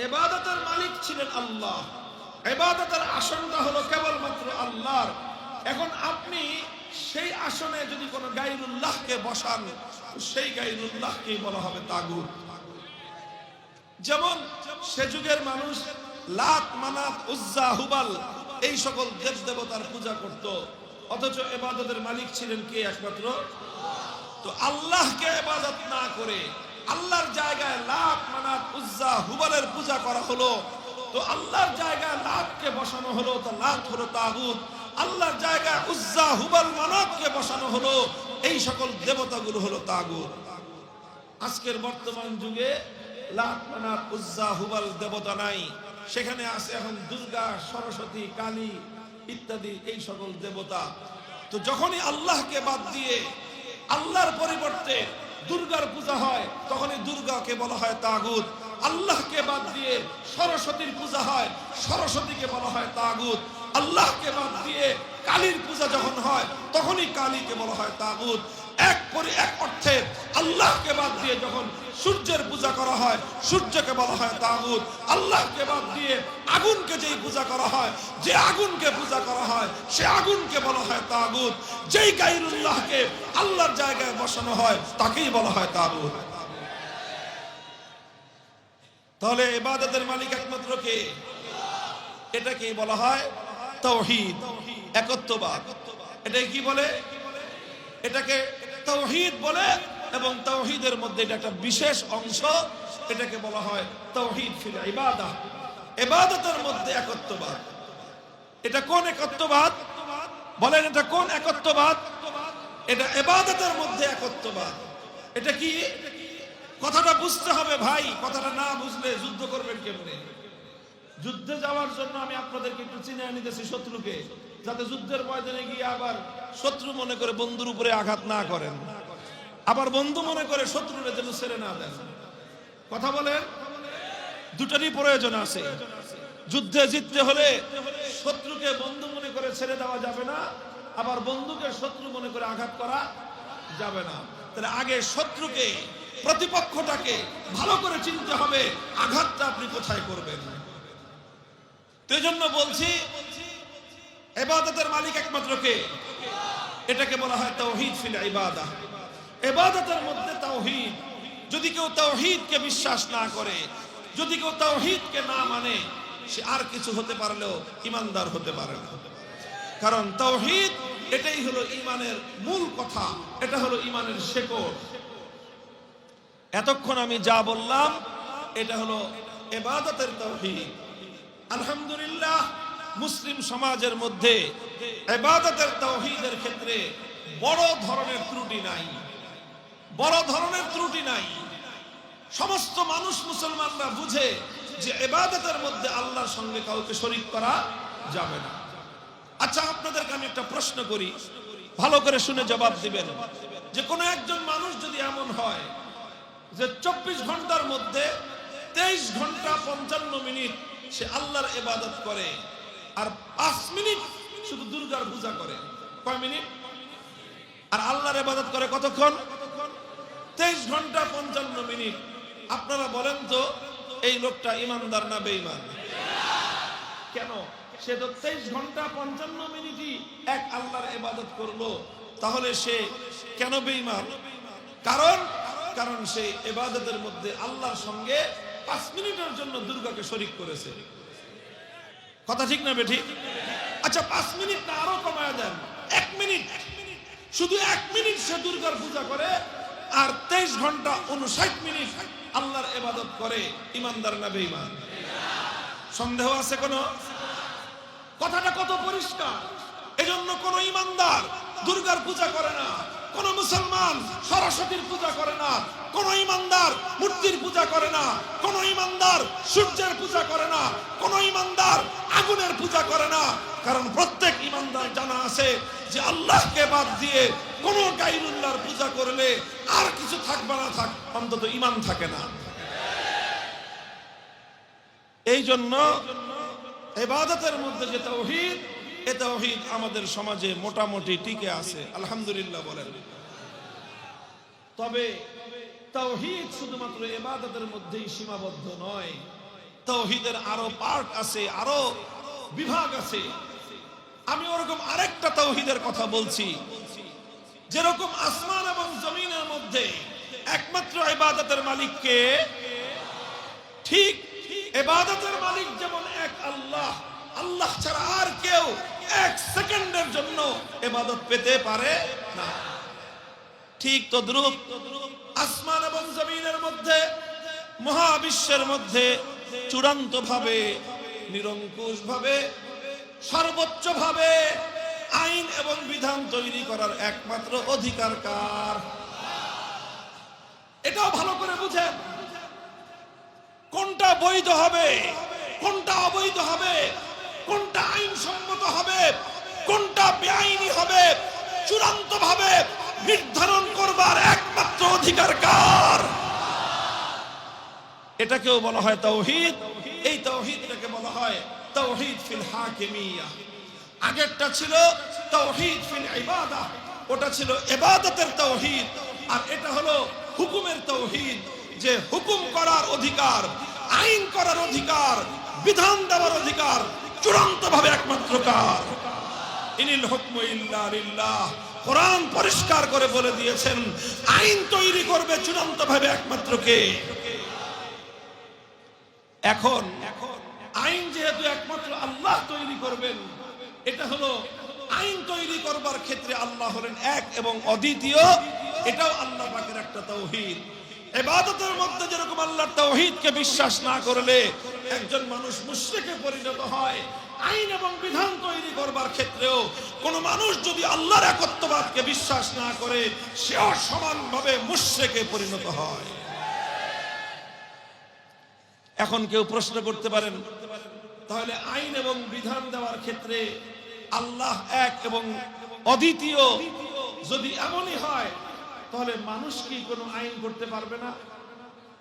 ইবাদতের মালিক ছিলেন আল্লাহ, ইবাদতের আসনটা হলো কেবলমাত্র আল্লাহর। এখন আপনি সেই আসনে যদি কোন গায়রুল্লাহকে বসান, সেই গায়রুল্লাহকে বলা হবে তাগুত। যেমন সে যুগের মানুষ লাত, মানাত, উজ্জা, হুবাল এই সকল দেব দেবতার পূজা করত, অথচ ইবাদতের মালিক ছিলেন কে? একমাত্র। তো আল্লাহকে ইবাদত না করে আল্লাহর জায়গায় লাত, মানাত, উজ্জা, হুবালের পূজা করা হলো, তো আল্লাহর জায়গায় লাতকে বসানো হলো, তো লাত হলো তাগুত। আল্লাহর জায়গায় উজ্জা, হুবাল, মানাতকে বসানো হলো, এই সকল দেবতাগুলো হলো তাগুত। আজকের বর্তমান যুগে লাত, মানাত, উজ্জা, হুবাল দেবতা নাই, সেখানে আছে এখন দুর্গা, সরস্বতী, কালী ইত্যাদি এই সকল দেবতা। তো যখনই আল্লাহকে বাদ দিয়ে আল্লাহর পরিবর্তে দুর্গার পূজা হয়, তখনই দুর্গাকে বলা হয় তাগুত। আল্লাহকে বাদ দিয়ে সরস্বতীর পূজা হয়, সরস্বতীকে বলা হয় তাগুত। আল্লাহকে বাদ দিয়ে কালীর পূজা যখন হয়, তখনই কালীকে বলা হয় তাগুত। এক অর্থে আল্লাহকে বাদ দিয়ে যখন সূর্যের পূজা করা হয়, সূর্যকে বলা হয় তাগুত। আল্লাহকে বাদ দিয়ে আগুনকে যেই পূজা করা হয়, যে আগুনকে পূজা করা হয়, সে আগুনকে বলা হয় তাগুত। যেই গায়রুল্লাহকে আল্লাহর জায়গায় বসানো হয়, তাকেই বলা হয় তাগুত। তাহলে ইবাদতের মালিক একমাত্র কে? এটাকেই বলা হয় তাওহীদ, একত্ববাদ। এটাই কি বলে? এটাকে তাওহীদ বলে, এবং তাওহীদের মধ্যে এটা একটা বিশেষ অংশ, এটাকে বলা হয় তাওহীদ ফিল ইবাদাহ। ইবাদতের মধ্যে একত্ববাদ। এটা কোন একত্ববাদ বলেন? এটা কোন একত্ববাদ? এটা ইবাদতের মধ্যে একত্ববাদ। এটা কি? কথাটা বুঝতে হবে ভাই, কথাটা না বুঝলে যুদ্ধ করবেন কেমনে? যুদ্ধে যাওয়ার জন্য আমি আপনাদেরকে একটু চিনে নিতেছি শত্রুকে, যাতে যুদ্ধের ময়দানে গিয়ে আবার শত্রু মনে করে বন্ধুর উপরে আঘাত না করেন, আবার বন্ধু মনে করে শত্রুরে যেন ছেড়ে না দেন। কথা বলেন? দুটারই প্রয়োজন আছে। যুদ্ধে জিততে হলে শত্রুকে বন্ধু মনে করে ছেড়ে দেওয়া যাবে না, আবার বন্ধুকে শত্রু মনে করে আঘাত করা যাবে না। তাহলে আগে শত্রুকে, প্রতিপক্ষটাকে ভালো করে চিনতে হবে, আঘাতটা আপনি কোথায় করবেন। তো এই জন্য বলছি, ইবাদতের মালিক একমাত্র কে? এটাকে বলা হয় তাওহীদ ফিল ইবাদাহ। ইবাদতের মধ্যে তাওহীদ। যদি কেউ তাওহীদকে বিশ্বাস না করে, যদি কেউ তাওহীদকে না মানে, সে আর কিছু হতে পারলেও ঈমানদার হতে পারে না। কারণ তাওহীদ এটাই হলো ঈমানের মূল কথা, এটা হলো ঈমানের শেকড়। এতক্ষণ আমি যা বললাম এটা হলো ইবাদতের তাওহীদ। আলহামদুলিল্লাহ, মুসলিম সমাজের মধ্যে ইবাদতের তাওহীদের ক্ষেত্রে বড় ধরনের ত্রুটি নাই, বড় ধরনের ত্রুটি নাই। সমস্ত মানুষ, মুসলমানরা বুঝে যে ইবাদতের মধ্যে আল্লাহর সঙ্গে কাউকে শরীক করা যাবে না। আচ্ছা, আপনাদেরকে আমি একটা প্রশ্ন করি, ভালো করে শুনে জবাব দিবেন। যে কোনো একজন মানুষ যদি এমন হয় যে 24 ঘন্টার মধ্যে 23 ঘন্টা 55 মিনিট সে আল্লাহর ইবাদত করে, আর 5 মিনিট শুধু দুর্গার পূজা করে, কয় মিনিট? আর আল্লাহর ইবাদত করে কতক্ষণ? 23 ঘন্টা 55 মিনিট। আপনারা বলেন তো, এই লোকটা ঈমানদার না বেঈমান? কেন? সে তো 23 ঘন্টা 55 মিনিটই এক আল্লাহর ইবাদত করলো, তাহলে সে কেন বেঈমান? কারণ সে ইবাদতের মধ্যে আল্লাহর সঙ্গে 5 মিনিটের জন্য দুর্গাকে শরীক করেছে। কথা ঠিক না বেঠিক? আচ্ছা, 5 মিনিট না আরো কমায় দেন, 1 মিনিট, শুধু 1 মিনিট সে দুর্গার পূজা করে, আর 23 ঘন্টা 59 মিনিট আল্লাহর ইবাদত করে, ঈমানদার না বেঈমান? সন্দেহ আছে কোনো? কথাটা কত পরিষ্কার। এজন্য কোন ঈমানদার দুর্গার পূজা করে না, কোন মুসলমান সরস্বতীর পূজা করে না, কোন ঈমানদার মূর্তির পূজা করে না, কোন ঈমানদার সূর্যের পূজা করে না, কোন ঈমানদার আগুনের পূজা করে না। কারণ প্রত্যেক ঈমানদার জানা আছে যে আল্লাহকে বাদ দিয়ে কোন গায়রুল্লাহর পূজা করলে আর কিছু থাকবে না, অন্তত ঈমান থাকে না। এই জন্য ইবাদতের মধ্যে যে তাওহীদ, এই তাওহীদ আমাদের সমাজে মোটামুটি টিকে আছে, আলহামদুলিল্লাহ বলেন। তবে তাওহীদ শুধুমাত্র ইবাদতের মধ্যেই সীমাবদ্ধ নয়, তাওহীদের আরো পার্ট আছে, আরো বিভাগ আছে। আমি ওরকম আরেকটা তাওহীদের কথা বলছি, যেরকম আসমান এবং জমিনের মধ্যে একমাত্র ইবাদতের মালিক কে, ঠিক ইবাদতের মালিক যেমন এক আল্লাহ, আল্লাহ ছাড়া আর কেউ 1 সেকেন্ডের জন্য ইবাদত পেতে পারে না। ঠিক তদ্রূপ আসমান এবং জমিনের মধ্যে, মহাবিশ্বের মধ্যে চূড়ান্ত ভাবে, নিরঙ্কুশ ভাবে, সর্বোচ্চ ভাবে আইন এবং বিধান তৈরি করার একমাত্র অধিকার কার? এটাও ভালো করে বুঝেন। কোনটা বৈধ হবে, কোনটা অবৈধ হবে, কোনটা আইনসম্মত হবে, কোনটা বেআইনি হবে, চূড়ান্ত ভাবে নির্ধারণ করবার একমাত্র অধিকার কার? এটাকেও বলা হয় তাওহীদ। এই তাওহীদটাকে বলা হয় তাওহীদ ফিল হাকিমিয়া। আগেরটা ছিল তাওহীদ ফিল ইবাদাহ, ওটা ছিল ইবাদতের তাওহীদ। আর এটা হলো হুকুমের তাওহীদ, যে হুকুম করার অধিকার, আইন করার অধিকার, বিধান দেওয়ার অধিকার চূড়ান্ত ভাবে একমাত্র কার? ইনিল হুকমু ইল্লা লিল্লাহ। কোরআন পরিষ্কার করে বলে দিয়েছেন, আইন তৈরি করবে চূড়ান্ত ভাবে একমাত্র কে? এখন আইন যেহেতু একমাত্র আল্লাহ তৈরি করবেন, এটা হলো আইন তৈরি করবার ক্ষেত্রে আল্লাহ হলেন এক এবং অদ্বিতীয়, এটাও আল্লাহ পাকের একটা তাওহীদ। ইবাদতের মধ্যে যেরকম আল্লাহর তাওহীদকে বিশ্বাস না করলে একজন মানুষ মুশরিকে পরিণত হয়, আইন এবং বিধান তৈরি করবার ক্ষেত্রেও কোন মানুষ যদি আল্লাহর একত্ববাদকে বিশ্বাস না করে সেও সমানভাবে মুশরিকে পরিণত হয়। এখন কেউ প্রশ্ন করতে পারেন, তাহলে আইন এবং বিধান দেওয়ার ক্ষেত্রে আল্লাহ এক এবং অদ্বিতীয় যদি এমনই হয়, তাহলে মানুষ কি কোনো আইন করতে পারবে না?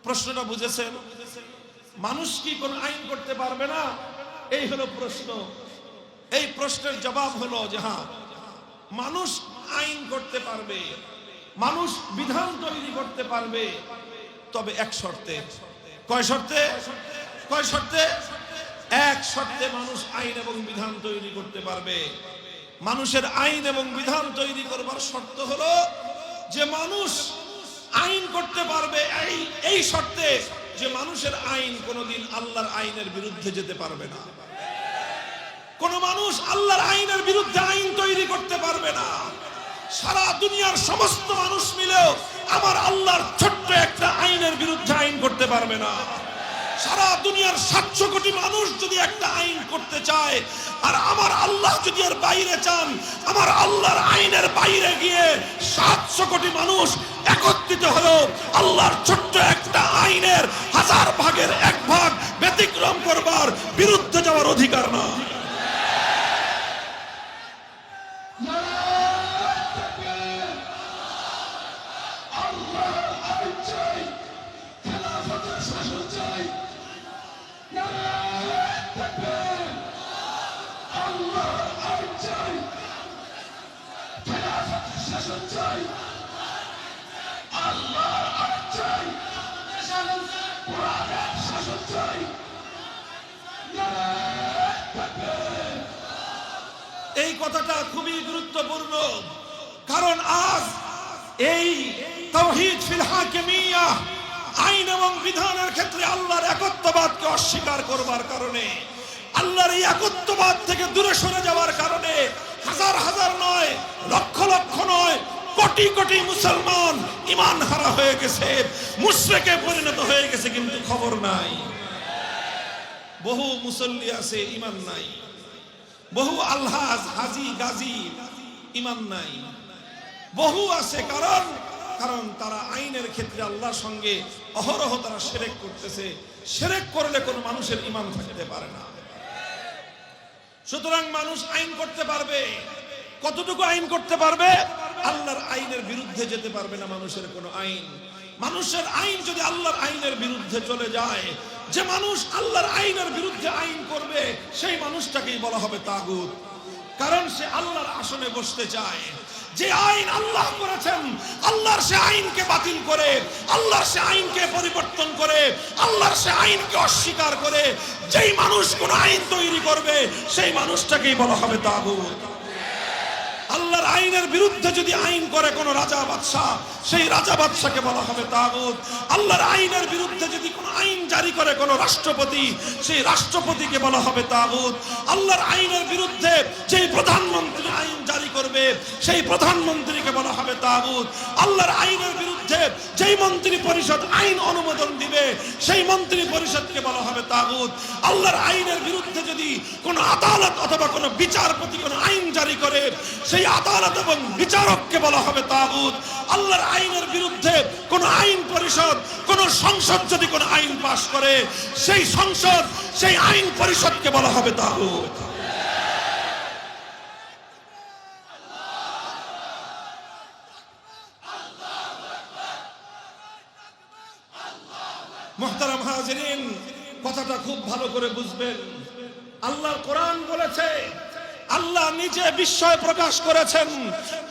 প্রশ্নটা বুঝেছেন? মানুষ কি কোনো আইন করতে পারবে না? এই হলো প্রশ্ন। এই প্রশ্নের জবাব হলো যে হ্যাঁ, মানুষ আইন করতে পারবে, মানুষ বিধান তৈরি করতে পারবে, তবে এক শর্তে। কয় শর্তে? কয় শর্তে? এক শর্তে মানুষ আইন এবং বিধান তৈরি করতে পারবে। মানুষের আইন এবং বিধান তৈরি করবার শর্ত হলো যে মানুষ আইন করতে পারবে এই শর্তে যে মানুষের আইন কোনোদিন আল্লাহর আইনের বিরুদ্ধে যেতে পারবে না। কোন মানুষ আল্লাহর আইনের বিরুদ্ধে আইন তৈরি করতে পারবে না। সারা দুনিয়ার সমস্ত মানুষ মিলেও আমার আল্লাহর ছোট্ট একটা আইনের বিরুদ্ধে আইন করতে পারবে না। সারা দুনিয়ার 700 কোটি মানুষ যদি একটা আইন করতে চায়, আর আমার আল্লাহ যদি এর বাইরে চান, আমার আল্লাহর আইনের বাইরে গিয়ে 700 কোটি মানুষ একত্রিত হলো আল্লাহর ছোট্ট একটা আইনের 1000 ভাগের 1 ভাগ ব্যতিক্রম করবার বিরুদ্ধে যাওয়ার অধিকার না। এই কথাটা খুবই গুরুত্বপূর্ণ, কারণ আজ এই তাওহীদ ফিল হাকিমিয়া, আইন এবং বিধানের ক্ষেত্রে আল্লাহর একত্ববাদকে অস্বীকার করবার কারণে, আল্লাহর এই একত্ববাদ থেকে দূরে সরে যাওয়ার কারণে হাজার হাজার নয়, লক্ষ লক্ষ নয়, কোটি কোটি মুসলমান ঈমান হারা হয়ে গেছে, মুশরিকে পরিণত হয়ে গেছে, কিন্তু খবর নাই। বহু মুসল্লি আছে ঈমান নাই, বহু আলহাজ হাজি গাজী ঈমান নাই, বহু আছে। কারণ তারা আইনের ক্ষেত্রে আল্লাহর সঙ্গে অহরহ তারা শিরক করতেছে। শিরক করলে কোনো মানুষের ঈমান থাকতে পারে না। সুতরাং মানুষ আইন করতে পারবে, কতটুকু আইন করতে পারবে? আল্লাহর আইনের বিরুদ্ধে যেতে পারবে না মানুষের কোনো আইন। মানুষের আইন যদি আল্লাহর আইনের বিরুদ্ধে চলে যায়, যে মানুষ আল্লাহর আইনের বিরুদ্ধে আইন করবে সেই মানুষটাকেই বলা হবে তাগুত, কারণ সে আল্লাহর আসনে বসতে চায়। যে আইন আল্লাহ করেছেন, আল্লাহর সে আইনকে বাতিল করে, আল্লাহর সে আইনকে পরিবর্তন করে, আল্লাহর সে আইনকে অস্বীকার করে যেই মানুষ কোন আইন তৈরি করবে সেই মানুষটাকেই বলা হবে তাগুত। আল্লাহর আইনের বিরুদ্ধে যদি আইন করে কোন রাজা বাদশাহ, সেই রাজা বাদশাকে বলা হবে তাগুত। আল্লাহর আইনের বিরুদ্ধে যদি কোন আইন জারি করে কোন রাষ্ট্রপতি, সেই রাষ্ট্রপতিকে বলা হবে তাগুত। আল্লাহর আইনের বিরুদ্ধে যেই প্রধানমন্ত্রী আইন জারি করবে সেই প্রধানমন্ত্রীকে বলা হবে তাগুত। আল্লাহর আইনের বিরুদ্ধে যেই মন্ত্রী পরিষদ আইন অনুমোদন দিবে সেই মন্ত্রী পরিষদকে বলা হবে তাগুত। আল্লাহর আইনের বিরুদ্ধে যদি কোন আদালত অথবা কোন বিচারপতি কোন আইন জারি করে সেই আদালত এবং বিচারককে বলা হবে তাগুত। আল্লাহর আইনের বিরুদ্ধে কোন আইন পরিষদ, কোন সংসদ যদি কোন আইন পাশ করে সেই সংসদ, সেই আইন পরিষদকে বলা হবে তাগুত। মুহতারাম হাজিরিন, কথাটা খুব ভালো করে বুঝবেন। আল্লাহর কোরআন বলেছে, আল্লাহ নিজে বিস্ময় প্রকাশ করেছেন,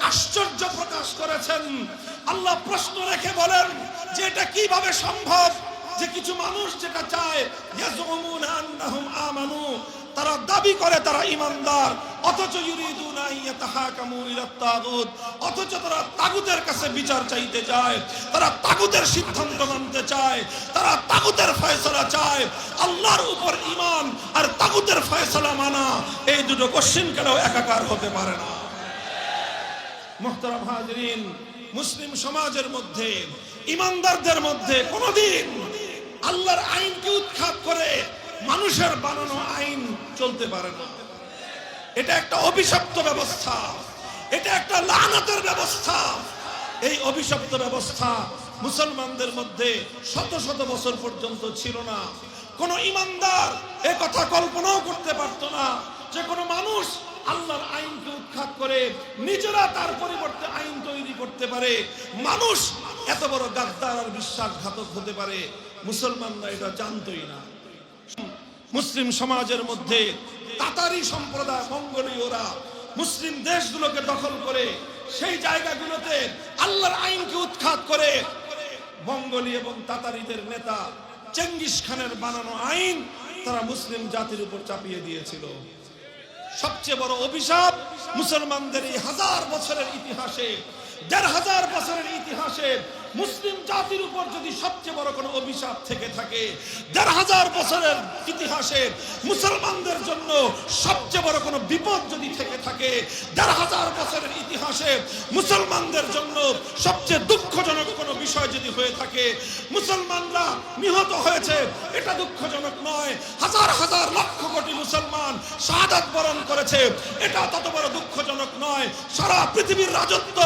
আশ্চর্য প্রকাশ করেছেন। আল্লাহ প্রশ্ন রেখে বলেন যে এটা কিভাবে সম্ভব যে কিছু মানুষ যেটা চায়, ইয়াজুমুনা আন্নাহুম আমানু, তারা দাবি করে তারা ঈমানদার, অথচ ইউরিদুনা আইয়াতাহাকামু ইলা তাগুত, অথচ তারা তাগুতের কাছে বিচার চাইতে যায়, তারা তাগুতের সিদ্ধান্ত মানতে চায়, তারা তাগুতের ফয়সালা চায়। আল্লাহর উপর ঈমান আর তাগুতের ফয়সালা মানা, এই দুটো কোশ্চেন কেন একাকার হতে পারে না? মুহতারাম হাজিরিন, মুসলিম সমাজের মধ্যে ঈমানদারদের মধ্যে কোনদিন আল্লাহর আইনকে উৎখাত করে মানুষের বানানো আইন চলতে পারে না। এটা একটা অভিশপ্ত ব্যবস্থা, এটা একটা লানাতের ব্যবস্থা। এই অভিশপ্ত ব্যবস্থা মুসলমানদের মধ্যে শত শত বছর পর্যন্ত ছিল না। কোন ঈমানদার এ কথা কল্পনাও করতে পারত না যে কোন মানুষ আল্লাহর আইনকে উৎখাত করে নিজেরা তার পরিবর্তে আইন তৈরি করতে পারে। মানুষ এত বড় গাদ্দার আর বিশ্বাসঘাতক হতে পারে, মুসলমানরা এটা জানতই না। মুসলিম সমাজের মধ্যে তাতারি সম্প্রদায়, মঙ্গোলীয়রা মুসলিম দেশগুলোকে দখল করে সেই জায়গাগুলোতে আল্লাহর আইনকে উৎখাত করে মঙ্গোলী এবং তাতারিদের নেতা চেঙ্গিস খানের বানানো আইন তারা মুসলিম জাতির উপর চাপিয়ে দিয়েছিল। সবচেয়ে বড় অভিশাপ মুসলমানদের এই 1000 বছরের ইতিহাসে, 1500 বছরের ইতিহাসে মুসলিম জাতির উপর যদি সবচেয়ে বড় কোনো অভিশাপ থেকে থাকে, 1500 বছরের ইতিহাসে মুসলমানদের জন্য সবচেয়ে বড় কোনো বিপদ যদি থেকে থাকে, 1500 বছরের ইতিহাসে মুসলমানদের জন্য সবচেয়ে দুঃখজনক কোনো বিষয় যদি হয়ে থাকে, মুসলমানরা নিহত হয়েছে, এটা দুঃখজনক নয়। হাজার হাজার লক্ষ কোটি মুসলমান শাহাদাত বরণ করেছে, এটা তত বড় দুঃখজনক নয়। সারা পৃথিবীর রাজত্ব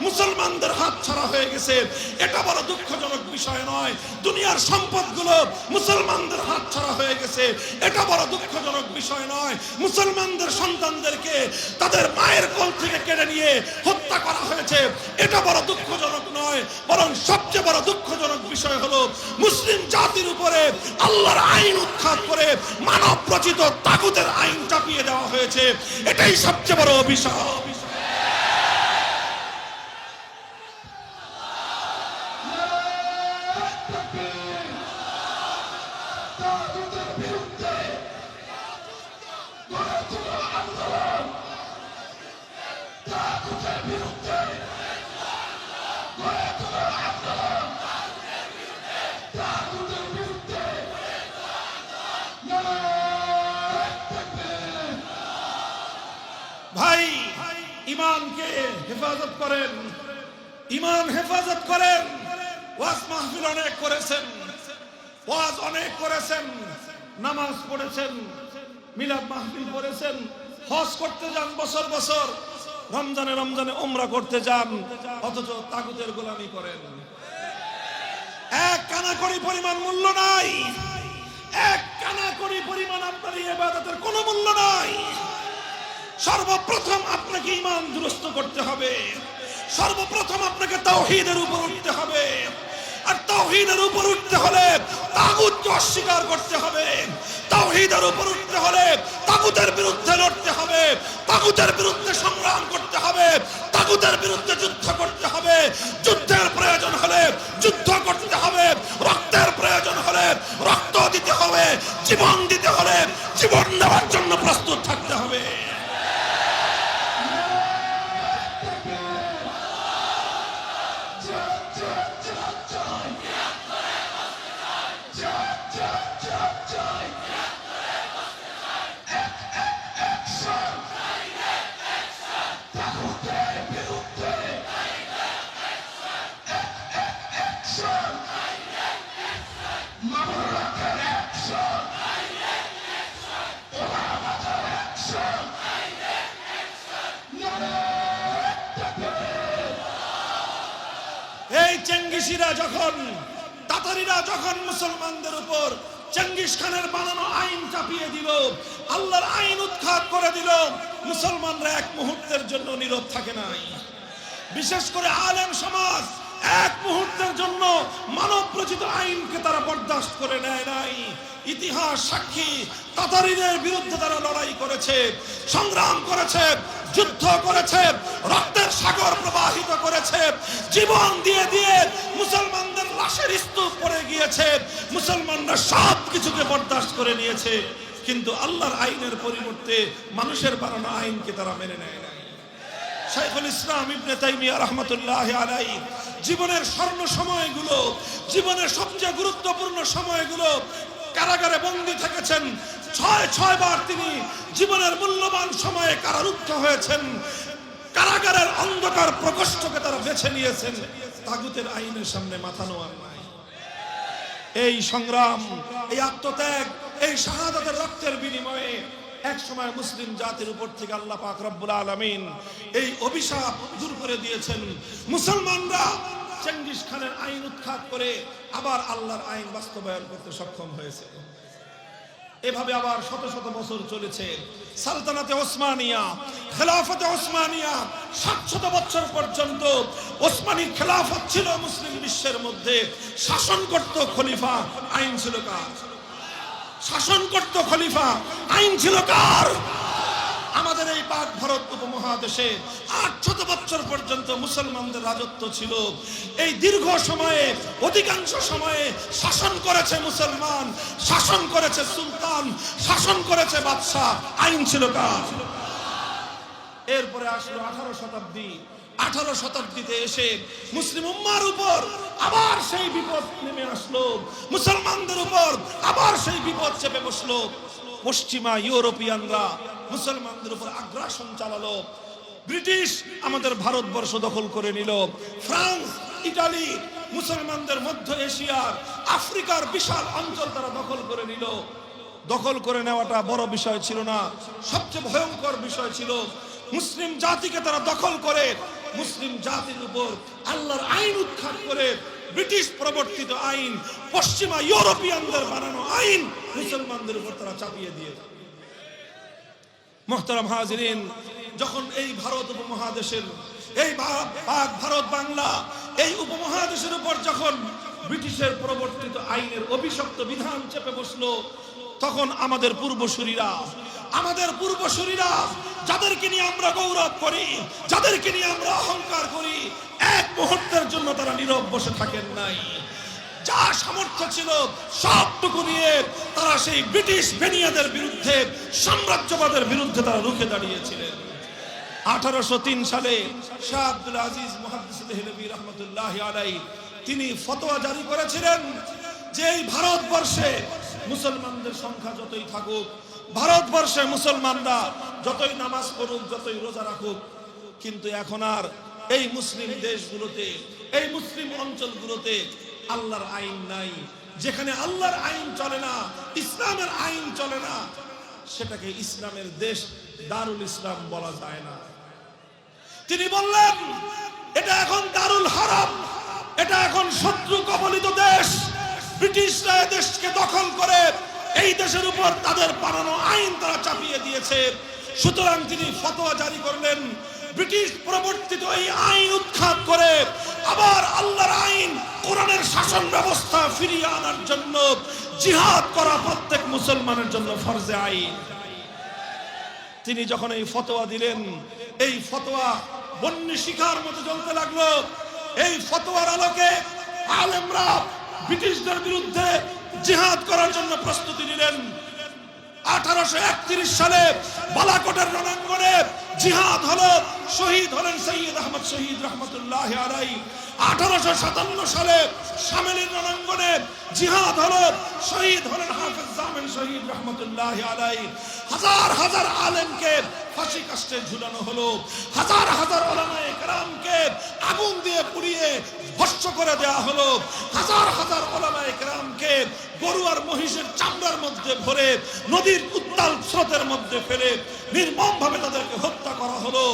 মুসলমানদের হাত ছাড়া হয়ে গেছে, এটা বড় দুঃখজনক বিষয় নয়। দুনিয়ার সম্পদগুলো মুসলমানদের হাত ছাড়া হয়ে গেছে, এটা বড় দুঃখজনক বিষয় নয়। মুসলমানদের সন্তানদেরকে তাদের মায়ের কোল থেকে কেড়ে নিয়ে হত্যা করা হয়েছে, এটা বড় দুঃখজনক নয়। বরং সবচেয়ে বড় দুঃখজনক বিষয় হলো মুসলিম জাতির উপরে আল্লাহর আইন উৎখাত করে মানব রচিত তাগুতের আইন চাপিয়ে দেওয়া হয়েছে, এটাই সবচেয়ে বড় অভিশাপ। ভাই, ঈমানকে হেফাজত করেন, ঈমান হেফাজত করেন। ওয়াজ মাহফিল অনেক করেছেন, ওয়াজ অনেক করেছেন, নামাজ পড়েছেন, মিলাদ মাহফিল করেছেন, হজ করতে যান বছর বছর, রমজানে রমজানে উমরা করতে যান, অথচ তাগুতের গোলামি করেন। এক কানাকড়ি পরিমাণ মূল্য নাই, এক কানাকড়ি পরিমাণ আপনার এই ইবাদতের কোনো মূল্য নাই। সর্বপ্রথম আপনাকে ঈমান দুরস্ত করতে হবে, সর্বপ্রথম আপনাকে তাওহীদের উপর উঠতে হবে। আর তাওহীদের উপর উঠতে হলে তাগুতকে অস্বীকার করতে হবে, তাওহীদের উপর উঠতে হলে তাগুতের বিরুদ্ধে লড়তে হবে, তাগুতের বিরুদ্ধে সংগ্রাম করতে হবে, তাগুতের বিরুদ্ধে যুদ্ধ করতে হবে। যুদ্ধের প্রয়োজন হলে যুদ্ধ করতে হবে, রক্তের প্রয়োজন হলে রক্ত দিতে হবে, জীবন দিতে হলে জীবন দেওয়ার জন্য প্রস্তুত থাকতে হবে। এই চেঙ্গিসিরা যখন, তাতারিরা যখন মুসলমানদের উপর চেঙ্গিস খানের বানানো আইন চাপিয়ে দিল, আল্লাহর আইন উৎখাত করে দিল, মুসলমানরা এক মুহূর্তের জন্য নীরব থাকে নাই। বিশেষ করে আলেম সমাজ এক মুহূর্তের জন্য মানব রচিত আইনকে তারা বরদাস্ত করে নেয় নাই। ইতিহাস সাক্ষী, তাতারিদের বিরুদ্ধে তারা লড়াই করেছে, সংগ্রাম করেছে, যুদ্ধ করেছে, রক্তের সাগর প্রবাহিত করেছে, জীবন দিয়ে দিয়ে মুসলমানদের লাশের স্তূপ পড়ে গিয়েছে, মুসলমানরা সব কিছুকে বরদাস্ত করে নিয়েছে। কিন্তু আল্লাহর আইনের পরিবর্তে মানুষের বানানো আইনকে তারা মেনে নেয় না। শাইখুল ইসলাম ইবনে তাইমিয়া রাহমাতুল্লাহি আলাইহি জীবনের স্বর্ণ সময়গুলো, জীবনের সবচেয়ে গুরুত্বপূর্ণ সময়গুলো কারাগারে বন্দী থেকেছেন। 6 বার তিনি জীবনের মূল্যবান সময়ে কারারুদ্ধ হয়েছেন। কারাগারের অন্ধকার প্রকোষ্ঠকে তারা বেছে নিয়েছেন, তাগুতের আইনের সামনে মাথা নোয়ার নাই। এই সংগ্রাম, এই আত্মত্যাগ, এই শাহাদাতের রক্তের বিনিময়ে এক সময় মুসলিম জাতির উপর থেকে আল্লাহ পাক রব্বুল আলামিন এই অভিশাপ দূর করে দিয়েছেন। মুসলমানরা চেঙ্গিস খানের আইন উৎখাত করে আবার আল্লাহর আইন বাস্তবায়ন করতে সক্ষম হয়েছে। এভাবে আবার শত শত বছর চলেছে। সালতানাতে ওসমানিয়া, খেলাফতে ওসমানিয়া 700 বছর পর্যন্ত ওসমানী খেলাফত ছিল মুসলিম বিশ্বের মধ্যে। শাসন করত খলিফা, আইন ছিল কার? শাসন করত খলিফা, আইন ছিল কার? আমাদের এই পাক ভারত উপমহাদেশে 800 বছর পর্যন্ত মুসলমানদের রাজত্ব ছিল। এই দীর্ঘ সময়ে, অধিকাংশ সময়ে শাসন করেছে মুসলমান, শাসন করেছে সুলতান, শাসন করেছে বাদশা, আইন ছিল কার? এরপরে আসলো 18 শতাব্দী। 18 শতাব্দীতে এসে মুসলিম উম্মার উপর আবার সেই বিপদ নেমে আসলো, মুসলমানদের উপর আবার সেই বিপদ চেপে বসলো। পশ্চিমা ইউরোপিয়ানরা মুসলমানদের উপর আগ্রাসন চালালো। ব্রিটিশ আমাদের ভারতবর্ষ দখল করে নিল। ফ্রান্স, ইটালি মুসলমানদের মধ্য এশিয়ার, আফ্রিকার বিশাল অঞ্চল তারা দখল করে নিল। দখল করে নেওয়াটা বড় বিষয় ছিল না, সবচেয়ে ভয়ঙ্কর বিষয় ছিল মুসলিম জাতিকে তারা দখল করে মুসলিম জাতির উপর আল্লাহর আইন উৎখাত করে ব্রিটিশ প্রবর্তিত আইন, পশ্চিমা ইউরোপিয়ানদের বানানো আইন মুসলমানদের উপর তারা চাপিয়ে দিয়ে। মুহতারাম হাজিরিন, যখন এই ভারত উপমহাদেশের, এই ভারত বাংলা, এই উপমহাদেশের উপর যখন ব্রিটিশের প্রবর্তিত আইনের অভিশপ্ত বিধান চেপে বসলো, তখন আমাদের পূর্বসূরীরা যাদেরকে নিয়ে আমরা গৌরব করি, যাদেরকে নিয়ে আমরা অহংকার করি, এক মুহূর্তের জন্য তারা নীরব বসে থাকেন নাই। যা সামর্থ্য ছিল সবটুকু নিয়ে তারা সেই ব্রিটিশ বেনিয়াদের বিরুদ্ধে, সাম্রাজ্যবাদের বিরুদ্ধে তারা রুখে দাঁড়িয়েছিলেন। 1803 সালে শাহ আব্দুল আজিজ মুহাদ্দিস দেহলভী রাহমাতুল্লাহি আলাইহি তিনি ফতোয়া জারি করেছিলেন যে এই ভারতবর্ষে মুসলমানদের সংখ্যা যতই থাকুক, ভারতবর্ষে মুসলমানরা যতই নামাজ পড়ুক, যতই রোজা রাখুক, কিন্তু এখন আর এই মুসলিম দেশগুলোতে, এই মুসলিম অঞ্চলগুলোতে আল্লাহর আইন নাই। যেখানে আল্লাহর আইন চলে না, ইসলামের আইন চলে না, সেটাকে ইসলামের দেশ দারুল ইসলাম বলা যায় না। তিনি বললেন এটা এখন দারুল হারাম, এটা এখন শত্রু কবলিত দেশ। ব্রিটিশরা দেশকে দখল করে এই দেশের উপর তাদের বানানো আইন তারা চাপিয়ে দিয়েছে। সুতরাং তিনি ফতোয়া জারি করলেন, ব্রিটিশ প্রবর্তিত এই আইন উৎখাত করে আবার আল্লাহর আইন, কোরআনের শাসন ব্যবস্থা ফিরিয়ে আনার জন্য জিহাদ করা প্রত্যেক মুসলমানের জন্য ফরজে আইন। তিনি যখন এই ফতোয়া দিলেন, এই ফতোয়া বন্যী শিখার মতো জ্বলতে লাগলো। এই ফতোয়ার আলোকে আলেমরা ব্রিটিশদের বিরুদ্ধে জিহাদ করার জন্য প্রস্তুতি নিলেন। 1831 সালে বালাকোটের রণাঙ্গনে জিহাদ হলো, শহীদ হলেন সৈয়দ আহমদ শহীদ রাহমাতুল্লাহি আলাইহি। 1857 সালে শামেলির রণাঙ্গনে জিহাদ হলো, শহীদ হলেন হাফেজ জামিল শহীদ রাহমাতুল্লাহি আলাইহি। হাজার হাজার আলেমকে ফাঁসি কাস্টে ঝুলানো হলো, হাজার হাজার উলামায়ে কেরামকে আগুন দিয়ে পুড়িয়ে ভস্ম করে দেওয়া হলো, হাজার হাজার উলামায়ে কেরামকে গরু আর মহিষের চামড়ার মধ্যে ভরে নদীর উত্তাল স্রোতের মধ্যে ফেলে নির্মমভাবে তাদেরকে হত্যা করা হলো।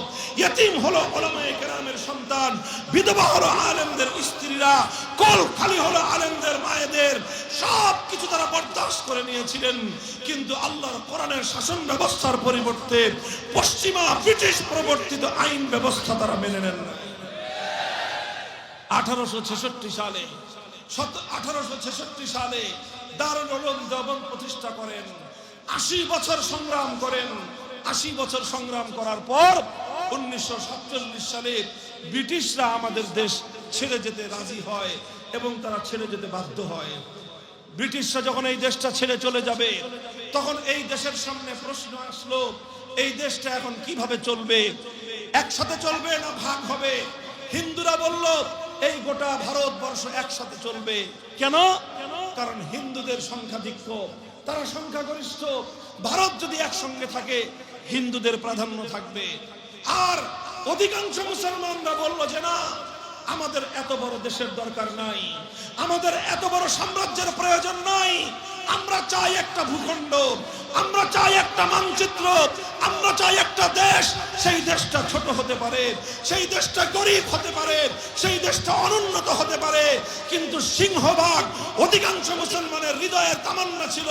ইয়েতিম হলো উলামায়ে কেরামের সন্তান, বিধবা হলো আলেমদের স্ত্রীরা, কোল খালি হলো আলেমদের মায়েদের। সব কিছু তারা বরদাস্ত করে নিয়েছিলেন, কিন্তু আল্লাহর কোরআনের শাসন ব্যবস্থার পরিবর্তে পশ্চিমা ব্রিটিশ প্রবর্তিত আইন ব্যবস্থা তারা মেনে নেন না। 1866 সালে দারুল উলুম দেওবন্দ প্রতিষ্ঠা করেন। 80 বছর সংগ্রাম করেন। 80 বছর সংগ্রাম করার পর 1947 সালে ব্রিটিশরা আমাদের দেশ ছেড়ে যেতে রাজি হয় এবং তারা ছেড়ে যেতে বাধ্য হয়। ব্রিটিশরা যখন এই দেশটা ছেড়ে চলে যাবে, তখন এই দেশের সামনে প্রশ্ন আসলো, এই দেশটা এখন কিভাবে চলবে? একসাথে চলবে না ভাগ হবে? হিন্দুরা বলল এই গোটা ভারতবর্ষ একসাথে চলবে। কেন? কারণ হিন্দুদের সংখ্যাধিক্য, তারা সংখ্যাগরিষ্ঠ। ভারত যদি একসঙ্গে থাকে হিন্দুদের প্রাধান্য থাকবে। আর অধিকাংশ মুসলমানরা বলল যে না, আমাদের এত বড় দেশের দরকার নাই, আমাদের এত বড় সাম্রাজ্যের প্রয়োজন নাই। আমরা চাই একটা ভূখণ্ড, আমরা চাই একটা মানচিত্র, আমরা চাই একটা দেশ। সেই দেশটা ছোট হতে পারে, সেই দেশটা গরিব হতে পারে, সেই দেশটা অনুন্নত হতে পারে, কিন্তু সিংহভাগ অধিকাংশ মুসলমানের হৃদয়ের তামান্না ছিল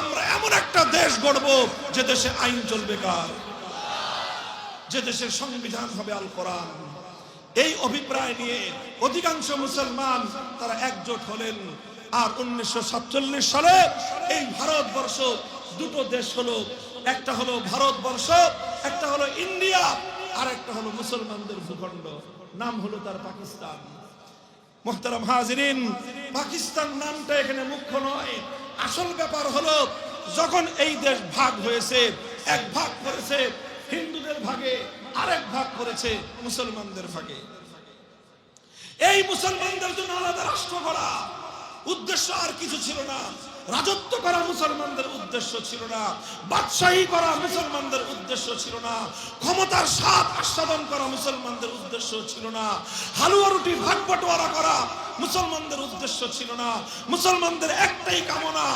আমরা এমন একটা দেশ গড়ব যে দেশে আইন চলবে কার, যে দেশের সংবিধান হবে আল কোরআন। এই অভিপ্রায় নিয়ে অধিকাংশ মুসলমান তারা একজোট হলেন। আর 1947 সালে এই ভারতবর্ষ দুটো দেশ হলো, একটা হলো ভারতবর্ষ, একটা হলো ইন্ডিয়া, আর একটা হলো মুসলমানদের ভূখণ্ড, নাম হলো তার পাকিস্তান। মুহতারাম হাজিরিন, পাকিস্তান নামটা এখানে মুখ্য নয়, আসল ব্যাপার হলো যখন এই দেশ ভাগ হয়েছে, এক ভাগ করেছে হিন্দুদের ভাগে, আরেক ভাগ করেছে মুসলমানদের ভাগে। এই মুসলমানদের জন্য আলাদা রাষ্ট্র করা উদ্দেশ্য আর কিছু ছিল না, রাজত্ব করা মুসলমানদের উদ্দেশ্য ছিল না, বাদশাহী করা মুসলমানদের উদ্দেশ্য ছিল না, ক্ষমতার স্বাদ আস্বাদন করা মুসলমানদের উদ্দেশ্য ছিল না, হালুয়া রুটি ভাগ বটোয়ারা করা মুসলমানদের উদ্দেশ্য ছিল না। মুসলমানদের একটাই কামনা,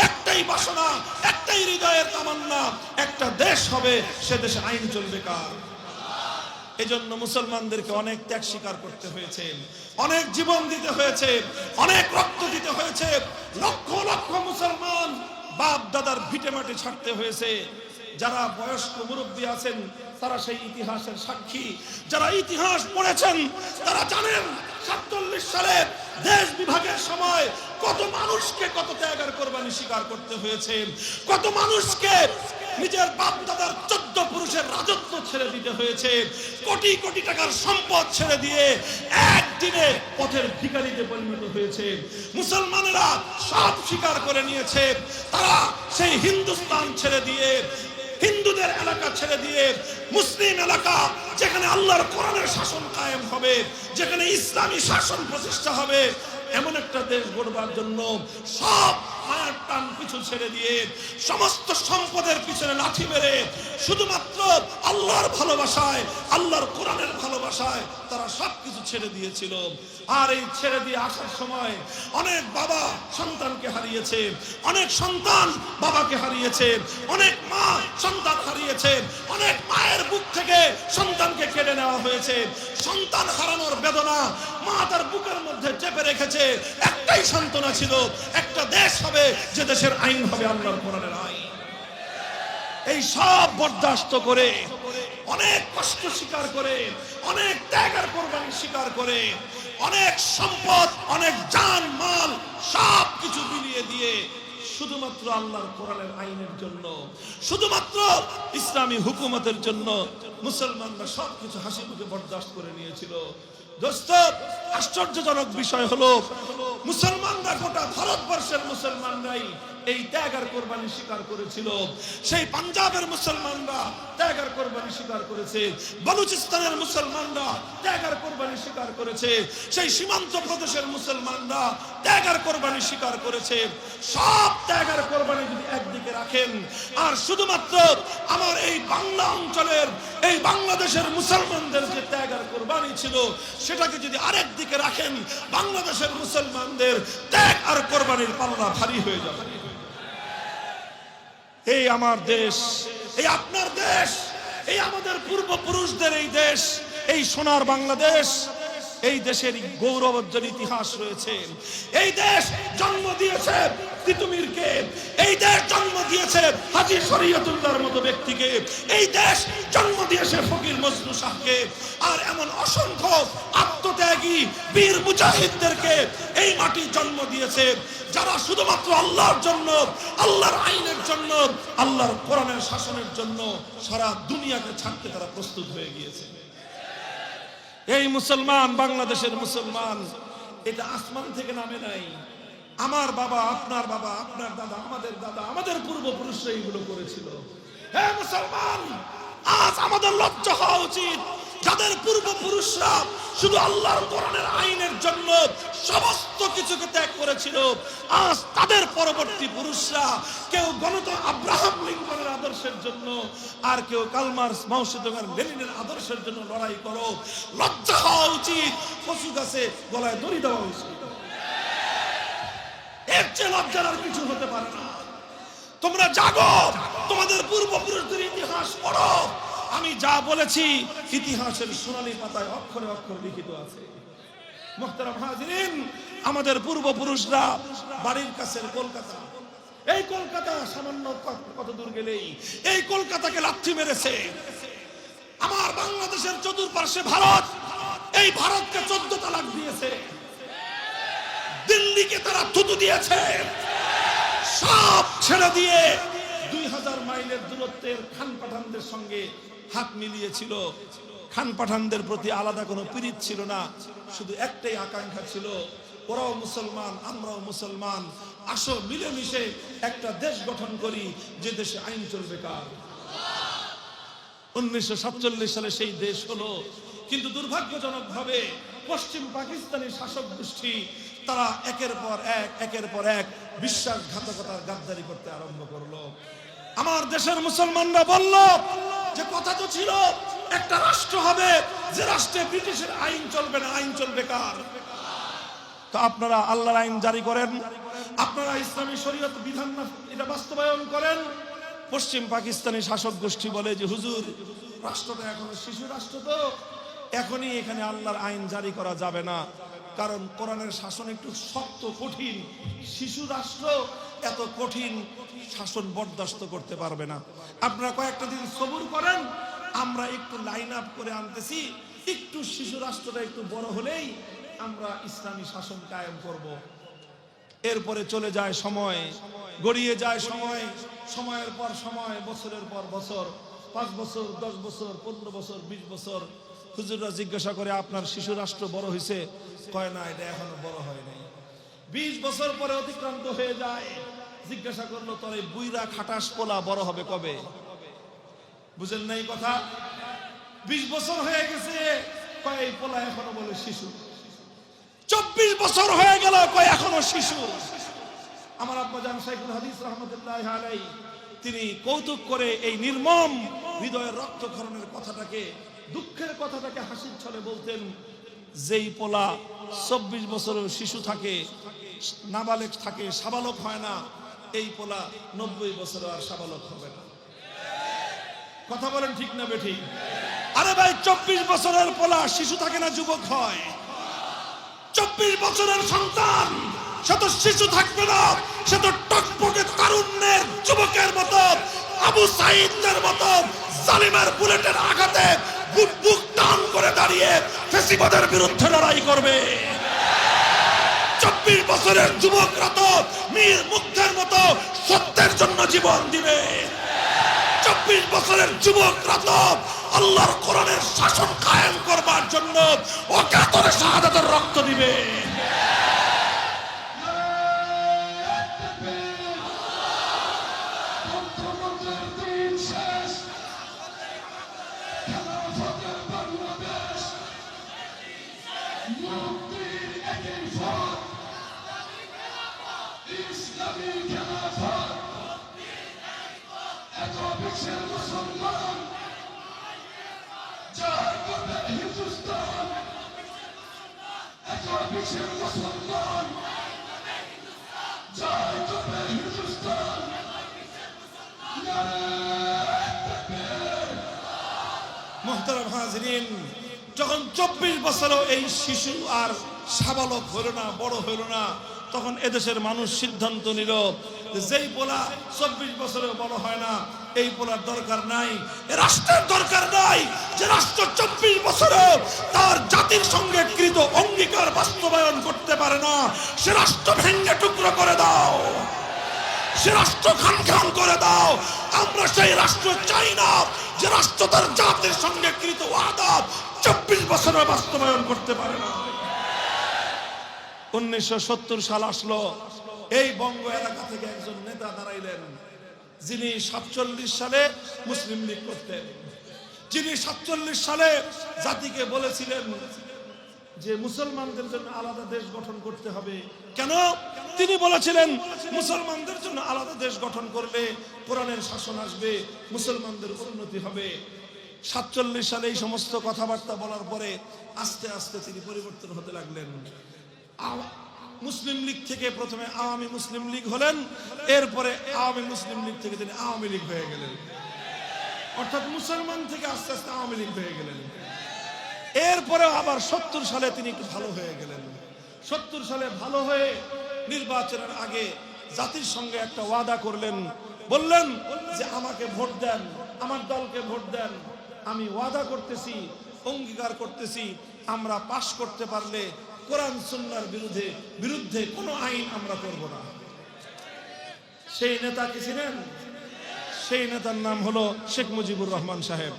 একটাই বাসনা, একটাই হৃদয়ের তামান্না, একটা দেশ হবে, সে দেশে আইন চলবে কার। এজন্য মুসলমানদেরকে অনেক ত্যাগ স্বীকার করতে হয়েছে, অনেক জীবন দিতে হয়েছে, অনেক রক্ত দিতে হয়েছে, লক্ষ লক্ষ মুসলমান বাপ দাদার ভিটে মাটি ছাড়তে হয়েছে। যারা বয়স্ক মুরব্বী আছেন তারা সেই ইতিহাসের সাক্ষী, যারা ইতিহাস পড়েছেন তারা জানেন 47 সালে দেশ বিভাগের সময় কত মানুষকে কত ত্যাগ আর কোরবানি স্বীকার করতে হয়েছে, কত মানুষকে নিজের বাপ দাদার 14 পুরুষের রাজত্ব ছেড়ে দিতে হয়েছে, কোটি কোটি টাকার সম্পদ ছেড়ে দিয়ে একদিনে পথের ভিখারিতে পরিণত হয়েছে। মুসলমানেরা সব স্বীকার করে নিয়েছে, তারা সেই হিন্দুস্তান ছেড়ে দিয়ে, হিন্দুদের এলাকা ছেড়ে দিয়ে মুসলিম এলাকা, যেখানে আল্লাহর কোরআনের শাসন কায়েম হবে, যেখানে ইসলামী শাসন প্রতিষ্ঠা হবে, এমন একটা দেশ গড়বার জন্য সব মায়ের টান পিছু ছেড়ে দিয়ে, সমস্ত সম্পদের পিছনে লাঠি মেরে শুধুমাত্র আল্লাহর ভালোবাসায়, আল্লাহর কোরআনের ভালোবাসায় তারা সবকিছু ছেড়ে দিয়েছিল। আর এই ছেড়ে দিয়ে আসার সময় অনেক বাবা সন্তানকে হারিয়েছে, অনেক সন্তান বাবাকে হারিয়েছে, অনেক মা সন্তান হারিয়েছে, অনেক মায়ের বুক থেকে সন্তানকে কেড়ে নেওয়া হয়েছে। সন্তান হারানোর বেদনা মা তার বুকের মধ্যে চেপে রেখেছে। একটাই সান্ত্বনা ছিল, একটা দেশ হবে যে দেশের আইন হবে আল্লাহর কোরআনের আইন। এই সব বরদাস্ত করে, অনেক কষ্ট স্বীকার করে, অনেক ত্যাগ আর কোরবানি স্বীকার করে, অনেক সম্পদ, অনেক জান মাল সব কিছু বিলিয়ে দিয়ে শুধুমাত্র আল্লাহর কোরআনের আইনের জন্য, শুধুমাত্র ইসলামী হুকুমতের জন্য মুসলমানরা সবকিছু হাসি মুখে বরদাস্ত করে নিয়েছিল। দোস্ত, আশ্চর্যজনক বিষয় হলো মুসলমানরা, গোটা ভারতবর্ষের মুসলমানরাই এই ত্যাগ আর কোরবানি স্বীকার করেছিল। সেই পাঞ্জাবের মুসলমানরা ত্যাগ আর কোরবানি স্বীকার করেছে, বলুচিস্তানের মুসলমানরা ত্যাগ আর কোরবানি স্বীকার করেছে, সেই সীমান্ত প্রদেশের মুসলমানরা ত্যাগ আর কোরবানি স্বীকার করেছে। সব ত্যাগ আর কোরবানি যদি একদিকে রাখেন, আর শুধুমাত্র আমার এই বাংলা অঞ্চলের, এই বাংলাদেশের মুসলমানদের যে ত্যাগ আর কোরবানি ছিল সেটাকে যদি আরেক দিকে রাখেন, বাংলাদেশের মুসলমানদের ত্যাগ আর কোরবানির পাল্লা ভারী হয়ে যাবে। এই আমার দেশ, এই আপনার দেশ, এই আমাদের পূর্বপুরুষদের এই দেশ, এই সোনার বাংলাদেশ, এই দেশের গৌরবোজ্জ্বল ইতিহাস রয়েছে। এই দেশ জন্ম দিয়েছে তিতুমিরকে, এই দেশ জন্ম দিয়েছে হাজী শরীয়তুল্লাহর মতো ব্যক্তিকে, এই দেশ জন্ম দিয়েছে ফকির মজনু শাহকে, আর এমন অসংখ্য আত্মত্যাগী বীর মুজাহিদদেরকে এই মাটি জন্ম দিয়েছে, যারা শুধুমাত্র আল্লাহর জন্য, আল্লাহর আইনের জন্য, আল্লাহর কোরআনের শাসনের জন্য সারা দুনিয়াকে ছাড়তে তারা প্রস্তুত হয়ে গিয়েছে। এই মুসলমান, বাংলাদেশের মুসলমান, এটা আসমান থেকে নামে নাই, আমার বাবা, আপনার বাবা, আপনার দাদা, আমাদের পূর্বপুরুষরা এগুলো করেছিল। হে মুসলমান, আজ আমাদের লজ্জা হওয়া উচিত। যাদের পূর্বপুরুষরা শুধু আল্লাহর কোরআনের আইনের জন্য সমস্ত কিছুকে ত্যাগ করেছিল, আজ তাদের পরবর্তী পুরুষরা কেউ গণতন্ত্র আব্রাহাম লিঙ্কনের আদর্শের জন্য, আর কেউ কার্ল মার্কস, মাও সেতুং, লেনিনের আদর্শের জন্য লড়াই করো। লজ্জা হওয়া উচিত। কচু গাছে গলায় দড়ি দেওয়া উচিত। এর চেয়ে লজ্জার আর কিছু হতে পারে না। তোমরা জাগো, তোমাদের পূর্বপুরুষদের ইতিহাস পড়ো। আমি যা বলেছি ইতিহাসের সোনালী পাতায় অক্ষরে অক্ষর লিখিত আছে। মুহতারাম হাজিরিন, আমাদের পূর্বপুরুষরা বাড়ির কাছের কলকাতা, এই কলকাতা সামান্য কত দূর গেলেই এই কলকাতাকে লাথি মেরেছে। আমার বাংলাদেশের চতুর্পার্শ্বে ভারত, এই ভারতকে 14 তালাক দিয়েছে। দিল্লিকে তারা থুতু দিয়েছে। সব ছেড়ে দিয়ে 2000 মাইলের দূরত্বের খান পাঠানদের সঙ্গে হাত মিলিয়েছিল। খান পাঠানদের প্রতি আলাদা কোনো পীড়িত ছিল না, শুধু একটাই আকাঙ্ক্ষা ছিল, ওরাও মুসলমান, আমরাও মুসলমান, আসো মিলেমিশে একটা দেশ গঠন করি, যে দেশে আইন চলবে কার। 1947 সালে সেই দেশ হলো। কিন্তু দুর্ভাগ্যজনকভাবে পশ্চিম পাকিস্তানি শাসক গোষ্ঠী তারা একের পর এক বিশ্বাসঘাতকতার গাদ্দারি করতে আরম্ভ করলো। আমার দেশের মুসলমানরা বলল যে কথা তো ছিল একটা রাষ্ট্র হবে, যে রাষ্ট্রে ব্রিটিশের আইন চলবে না, আইন চলবে কার? তো আপনারা আল্লাহর আইন জারি করেন, আপনারা ইসলামী শরীয়ত বিধান এটা বাস্তবায়ন করেন। পশ্চিম পাকিস্তানি শাসক গোষ্ঠী বলে যে হুজুর, রাষ্ট্রটা এখনো শিশু রাষ্ট্র, তো এখনই এখানে আল্লাহর আইন জারি করা যাবে না, কারণ কোরআনের শাসন একটু শক্ত কঠিন, শিশু রাষ্ট্র এত কঠিন শাসন বরদাস্ত করতে পারবে না। আপনারা কয়েকটা দিন সবুর করেন, আমরা একটু লাইন আপ করে আনতেছি, একটু শিশু রাষ্ট্রটা একটু বড় হলেই আমরা ইসলামী শাসন কায়েম করব। এরপরে চলে যায় সময়, গড়িয়ে যায় সময়, সময়ের পর সময়, বছরের পর বছর, 5 বছর, 10 বছর, 15 বছর, 20 বছর। হুজুররা জিজ্ঞাসা করে আপনার শিশু রাষ্ট্র বড় হয়েছে? কয় না, এটা এখনো বড় হয় নাই। 20 বছর পরে অতিক্রান্ত হয়ে যায়। জিজ্ঞাসা করলো তোর এই বুইরা খাটাস পোলা বড় হবে কবে? বুঝেন নাই কথা? 20 বছর হয়ে গেছে, কয় এই পোলা এখনো বলে শিশু। 24 বছর হয়ে গেল, কয় এখনো শিশু। আমার আব্বাজান শাইখুল হাদিস রাহমাতুল্লাহি আলাইহি তিনি কৌতুক করে এই নির্মম হৃদয়ের রক্তক্ষরণের কথাটাকে, দুঃখের কথাটাকে হাসির ছলে বলতেন, যেই পোলা 24 বছরের শিশু থাকে, নাবালেগ থাকে, সাবালক হয় না, এই পোলা 90 বছরে আর সাবালক হবে না। কথা বলেন ঠিক না বেঠিক? আরে ভাই, 24 বছরের পোলা শিশু থাকে না, যুবক হয়। 24 বছরের সন্তান সে তো শিশু থাকবে না, সে তো টকপকে তারুণ্যের যুবকের মতো, আবু সাঈদের মতো জালিমের বুলেটের আঘাতে বুক টান করে দাঁড়িয়ে ফ্যাসিবাদের বিরুদ্ধে লড়াই করবে। 24 বছরের যুবকরা তো মীর মুগ্ধের মতো সত্যের জন্য জীবন দিবে। 24 বছরের যুবকরা তো আল্লাহর কোরআনের শাসন কায়েম করবার জন্য অকাতরে শাহাদাতের রক্ত দিবে। মুহতারাম হাজিরিন, যখন 24 বছরও এই শিশু আর সাবালক হলো না, বড় হইল না, তখন এদেশের মানুষ সিদ্ধান্ত নিল যেই পোলা 24 বছরেও বড় হয় না, এই পোলার দরকার নাই, রাষ্ট্রের দরকার নাই। যে রাষ্ট্র 24 বছরেও তার জাতির সঙ্গে কৃত অঙ্গীকার বাস্তবায়ন করতে পারে না, সে রাষ্ট্র ভেঙে টুকরো করে দাও, সে রাষ্ট্র খান খান করে দাও। আমরা সেই রাষ্ট্র চাই না যে রাষ্ট্র তার জাতির সঙ্গে কৃত ওয়াদা 24 বছরে বাস্তবায়ন করতে পারে না। 1970 সাল আসলো, এই বঙ্গ এলাকা থেকে একজন নেতা দাঁড়াইলেন, যিনি 47 সালে মুসলিম লীগ করতেন, যিনি 47 সালে জাতিকে বলেছিলেন যে মুসলমানদের জন্য আলাদা দেশ গঠন করতে হবে। কেন? তিনি বলেছিলেন মুসলমানদের জন্য আলাদা দেশ গঠন করলে কোরআনের শাসন আসবে, মুসলমানদের উন্নতি হবে। 47 সালে এই সমস্ত কথাবার্তা বলার পরে আস্তে আস্তে তিনি পরিবর্তন হতে লাগলেন। মুসলিম লীগ থেকে প্রথমে আওয়ামী মুসলিম লীগ হলেন, এরপরে আওয়ামী মুসলিম লীগ থেকে তিনি আওয়ামী লীগ হয়ে গেলেন, অর্থাৎ মুসলমান থেকে আস্তে আস্তে আওয়ামী লীগ হয়ে গেলেন। এরপরে আবার 70 সালে তিনি একটু ভালো হয়ে গেলেন। 70 সালে ভালো হয়ে নির্বাচনের আগে জাতির সঙ্গে একটা ওয়াদা করলেন, বললেন যে আমাকে ভোট দেন, আমার দলকে ভোট দেন, আমি ওয়াদা করতেছি, অঙ্গীকার করতেছি, আমরা পাশ করতে পারলে কোরআন সুন্নাহর বিরুদ্ধে কোনো আইন আমরা করব না। সেই নেতা কি ছিলেন? সেই নেতার নাম হলো শেখ মুজিবুর রহমান সাহেব।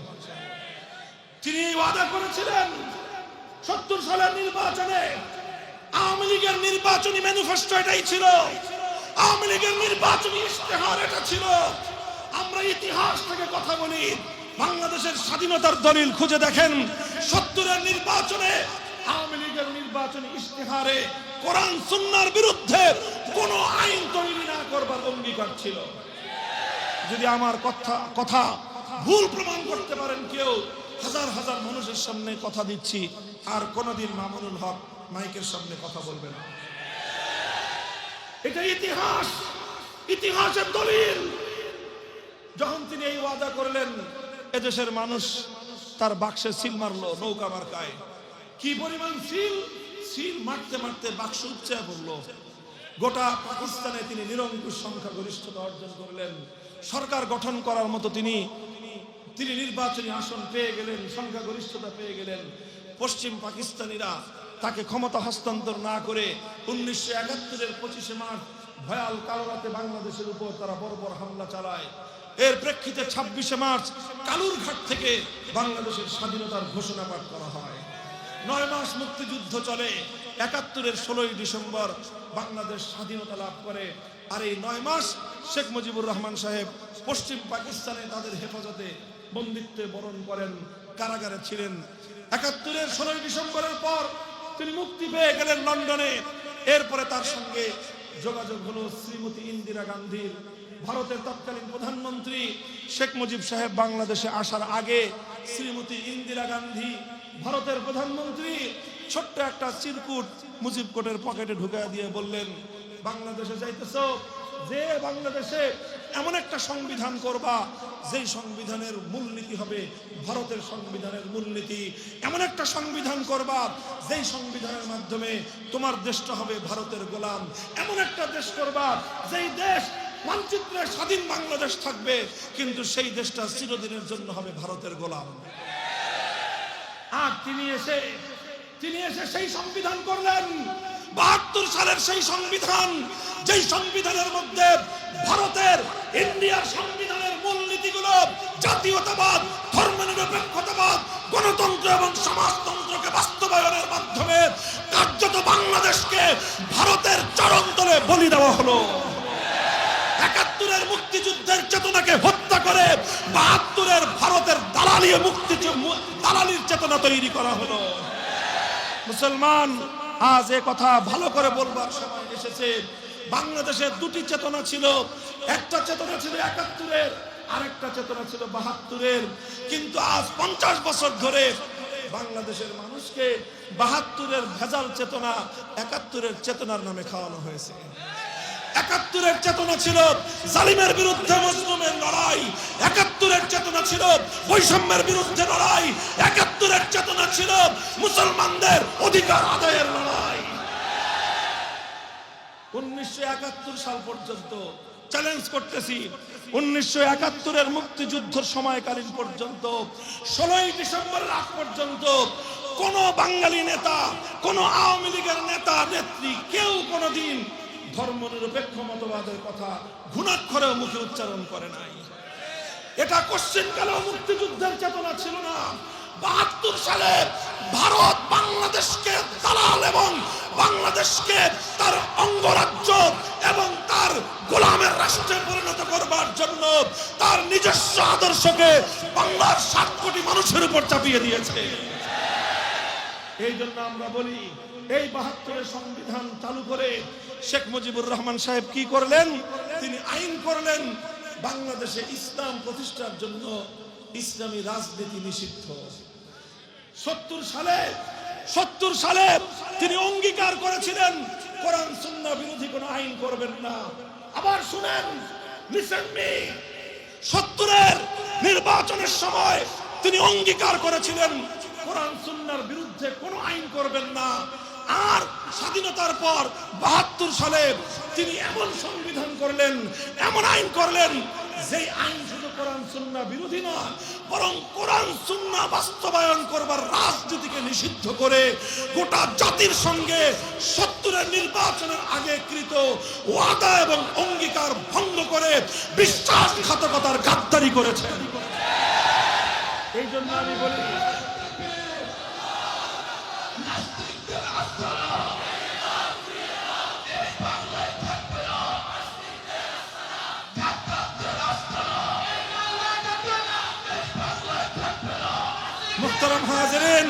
তিনি ওয়াদা করেছিলেন 70 সালের নির্বাচনে। আওয়ামী লীগের নির্বাচনী ম্যানিফেস্টো এটাই ছিল, আওয়ামী লীগের নির্বাচনী ইশতেহার এটা ছিল। আমরা ইতিহাস থেকে কথা বলি, বাংলাদেশের স্বাধীনতার দলিল খুঁজে দেখেন, 70-এর নির্বাচনে আওয়ামী লীগের নির্বাচনী ইশতেহারে কোরআন সুন্নাহর বিরুদ্ধে কোনো আইন তৈরি না করবার অঙ্গীকার ছিল। যদি আমার কথা ভুল প্রমাণ করতে পারেন কেউ, হাজার হাজার মানুষের সামনে কথা দিচ্ছি, আর কোনদিন মামুনুল হক মাইকের সামনে কথা বলবেন না। এটা ইতিহাস, ইতিহাসের দলিল। যখন তিনি এই ওয়াদা করলেন, এদেশের মানুষ তার বাক্সে সিল মারলো, নৌকা মার্কায়। কি পরিমাণ সিল মারতে মারতে বাক্স উপচে পড়লো। গোটা পাকিস্তানে তিনি নিরঙ্কুশ সংখ্যাগরিষ্ঠতা অর্জন করলেন। সরকার গঠন করার মতো তিনি নির্বাচনী আসন পেয়ে গেলেন, সংখ্যাগরিষ্ঠতা পেয়ে গেলেন। পশ্চিম পাকিস্তানিরা তাকে ক্ষমতা হস্তান্তর না করে 1971-এর 25শে মার্চ ভয়াল কালো রাতে বাংলাদেশের উপর তারা বর্বর হামলা চালায়। এর প্রেক্ষিতে 26শে মার্চ কালুরঘাট থেকে বাংলাদেশের স্বাধীনতার ঘোষণা পাঠ করা হয়। 9 মাস মুক্তিযুদ্ধ চলে। 71-এর 16ই ডিসেম্বর বাংলাদেশ স্বাধীনতা লাভ করে। আর এই 9 মাস শেখ মুজিবুর রহমান সাহেব পশ্চিম পাকিস্তানে তাদের হেফাজতে বন্দিত্বে বরণ করেন, কারাগারে ছিলেন। 71-এর 16ই ডিসেম্বরের পর তিনি মুক্তি পেয়ে গেলেন লন্ডনে। এরপরে তার সঙ্গে যোগাযোগ হলো শ্রীমতী ইন্দিরা গান্ধীর। ভারতের তৎকালীন প্রধানমন্ত্রী শেখ মুজিব সাহেব বাংলাদেশে আসার আগে শ্রীমতী ইন্দিরা গান্ধী ভারতের প্রধানমন্ত্রী ছোট্ট একটা চিরকুট মুজিব কোটের পকেটে ঢুকিয়ে দিয়ে বললেন, বাংলাদেশে যাইতেছো, যে বাংলাদেশে এমন একটা সংবিধান করবা যেই সংবিধানের মূলনীতি হবে ভারতের সংবিধানের মূলনীতি। এমন একটা সংবিধান করবা যেই সংবিধানের মাধ্যমে তোমার দেশটা হবে ভারতের গোলাম। এমন একটা দেশ করবা যেই দেশ মানচিত্রে স্বাধীন বাংলাদেশ থাকবে, কিন্তু সেই দেশটা চিরদিনের জন্য হবে ভারতের গোলাম। আর তিনি এসে সেই সংবিধান করলেন। 72 সালের সেই সংবিধান, যেই সংবিধানের মধ্যে ভারতের, ইন্ডিয়ার সংবিধানের মূলনীতিগুলো জাতীয়তাবাদ, ধর্মনিরপেক্ষতাবাদ, গণতন্ত্র এবং সমাজতন্ত্রকে বাস্তবায়নের মাধ্যমে কার্যত বাংলাদেশকে ভারতের চরণতলে বলি দেওয়া হলো। 71-এর মুক্তিযুদ্ধের চেতনাকে হত্যা করে 72-এর ভারতের দালালির চেতনা তৈরি করা হলো। মুসলমান, আজ এ কথা ভালো করে বলবার সময় এসেছে। বাংলাদেশের দুটি চেতনা ছিল, একটা চেতনা ছিল 71-এর, আরেকটা চেতনা ছিল 72-এর। কিন্তু আজ 50 বছর ধরে বাংলাদেশের মানুষকে 72-এর ভেজাল চেতনা 71-এর চেতনার নামে খাওয়ানো হয়েছে। 71-এর চেতনা ছিল জালিমের বিরুদ্ধে মজলুমের লড়াই, 71-এর চেতনা ছিল বৈষম্যের বিরুদ্ধে লড়াই, 71-এর চেতনা ছিল মুসলমানদের অধিকার আদায়ের লড়াই। 1971 সাল পর্যন্ত চ্যালেঞ্জ করতেছি, 1971-এর মুক্তিযুদ্ধের সময়কালীন পর্যন্ত 16ই ডিসেম্বরের আগ পর্যন্ত কোন বাঙালি নেতা, কোন আওয়ামী লীগের নেতা নেত্রী কেউ কোনদিন ধর্মনিরপেক্ষ মতবাদের কথা ঘুণাক্ষরেও মুখে উচ্চারণ করে নাই। এটা কোশ্চেনকালেও মুক্তিযুদ্ধের চেতনা ছিল না। 72 সালে ভারত বাংলাদেশকে দালাল এবং বাংলাদেশকে তার অঙ্গরাজ্য এবং নিজস্ব আদর্শকে বাংলার 7 কোটি মানুষের উপর চাপিয়ে দিয়েছে। এই জন্য আমরা বলি, এই 72-এর সংবিধান চালু করে শেখ মুজিবুর রহমান সাহেব কি করলেন? তিনি আইন করলেন বাংলাদেশে ইসলাম প্রতিষ্ঠার জন্য ইসলামী রাজনীতি নিষিদ্ধ। 70 সালে তিনি অঙ্গীকার করেছিলেন কোরআন সুন্নাহ বিরোধী কোনো আইন করবেন না। আবার শুনেন, লিসেন মি, 70-এর নির্বাচনের সময় তিনি অঙ্গীকার করেছিলেন কোরআন সুন্নাহর বিরুদ্ধে কোনো আইন করবেন না। আর স্বাধীনতার পর 72 সালে তিনি এমন সংবিধান করলেন, এমন আইন করলেন, যে আইন শুধু কোরআন সুন্নাহ বিরোধী নয়, বরং কোরআন সুন্নাহ বাস্তবায়ন করবার রাজনীতিকে নিষিদ্ধ করে গোটা জাতির সঙ্গে 70-এর নির্বাচনের আগে কৃত ওয়াদা এবং অঙ্গীকার ভঙ্গ করে বিশ্বাসঘাতকতার গাদ্দারি করেছেন। এই জন্য আমি বলি, মুহতারাম হাজিরিন,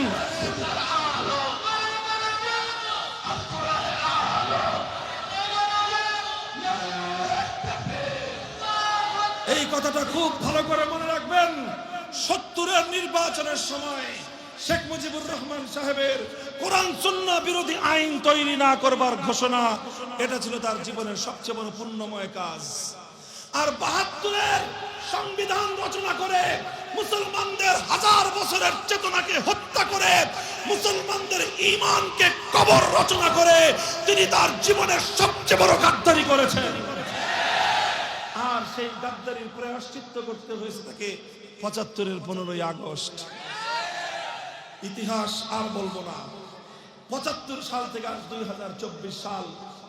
এই কথাটা খুব ভালো করে মনে রাখবেন। 70-এর নির্বাচনের সময় শেখ মুজিবুর রহমান সাহেবের কোরআন সুন্নাহ বিরোধী আইন তৈরি না করবার ঘোষণা, এটা ছিল তার জীবনের সবচেয়ে বড় পুণ্যময় কাজ। আর 72-এর সংবিধান রচনা করে মুসলমানদের 1000 বছরের চেতনাকে হত্যা করে, মুসলমানদের ঈমানকে কবর রচনা করে তিনি তার জীবনের সবচেয়ে বড় গাদ্দারি করেছেন। আর সেই গাদ্দারির প্রায়শ্চিত্ত করতে হয়েছে তাকে 75-এর 15ই আগস্ট। ইতিহাস আর বলবো না। 75 সাল থেকে আজ 2024 সাল,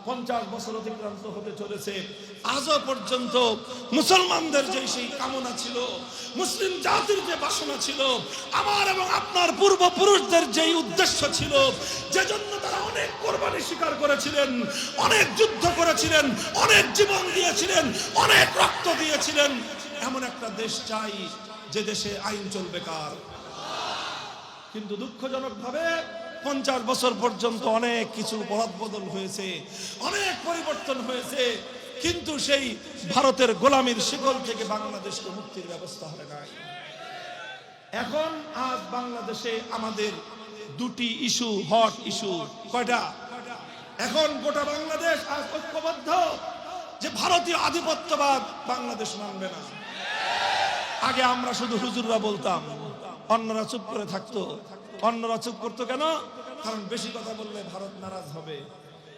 50 বছর অতিক্রান্ত হতে চলেছে। আজও পর্যন্ত মুসলমানদের যে সেই কামনা ছিল, মুসলিম জাতির যে বাসনা ছিল, আমার এবং আপনার পূর্বপুরুষদের যেই উদ্দেশ্য ছিল, যে জন্য তারা অনেক কোরবানি স্বীকার করেছিলেন, অনেক যুদ্ধ করেছিলেন, অনেক জীবন দিয়েছিলেন, অনেক রক্ত দিয়েছিলেন, এমন একটা দেশ চাই যে দেশে আইন চলবে কার। কিন্তু দুঃখজনকভাবে 50 বছর পর্যন্ত অনেক কিছু বদল হয়েছে, অনেক পরিবর্তন হয়েছে, কিন্তু সেই ভারতের গোলামীর শিকল থেকে বাংলাদেশকে মুক্তির ব্যবস্থা হয় নাই। এখন আজ বাংলাদেশে আমাদের 2টি ইস্যু, হট ইস্যু। কয়টা? এখন গোটা বাংলাদেশ আজ ঐক্যবদ্ধ যে ভারতীয় আধিপত্যবাদ বাংলাদেশ মানবে না। আগে আমরা শুধু হুজুররা বলতাম, অন্যরা চুপ করে থাকতো। অন্যরা চুপ করতো কেন? কারণ বেশি কথা বললে ভারত নারাজ হবে।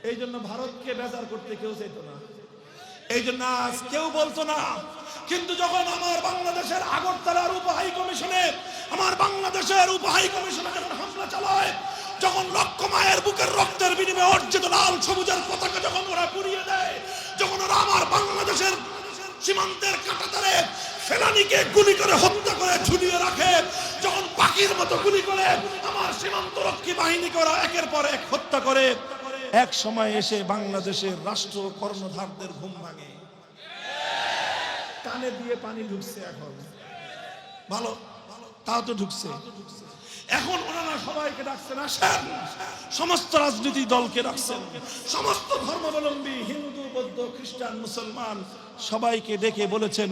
এই জন্য ভারতকে বেজার করতে কেউ চাইতো না, এই জন্য আজ কেউ বলতো না। কিন্তু যখন আমার বাংলাদেশের আগরতলার উপহাই কমিশনে, আমার বাংলাদেশের উপহাই কমিশনে যখন হামলা চালায়, যখন লক্ষ মায়ের বুকের রক্তের বিনিময়ে অর্জিত লাল সবুজের পতাকা যখন ওরা পুড়িয়ে দেয়, যখন ওরা আমার বাংলাদেশের সীমান্তের কাঁটাতারে ফেলানিকে গুলি করে হত্যা করে ঝুলিয়ে রাখে, যখন পাখির মতো গুলি করে আমার সীমান্তরক্ষী বাহিনীকে ওরা একের পর এক হত্যা করে, এক সময় এসে বাংলাদেশের রাষ্ট্র কর্ণধারদের ঘুম ভাঙে। কানে দিয়ে পানি ঢুকছে, এখন ভালো তাও তো ঢুকছে। এখন ওনারা সবাইকে ডাকছেন, আসেন, সমস্ত রাজনীতি দলকে ডাকছেন, সমস্ত ধর্মাবলম্বী হিন্দু, বৌদ্ধ, খ্রিস্টান, মুসলমান সবাইকে ডেকে বলেছেন,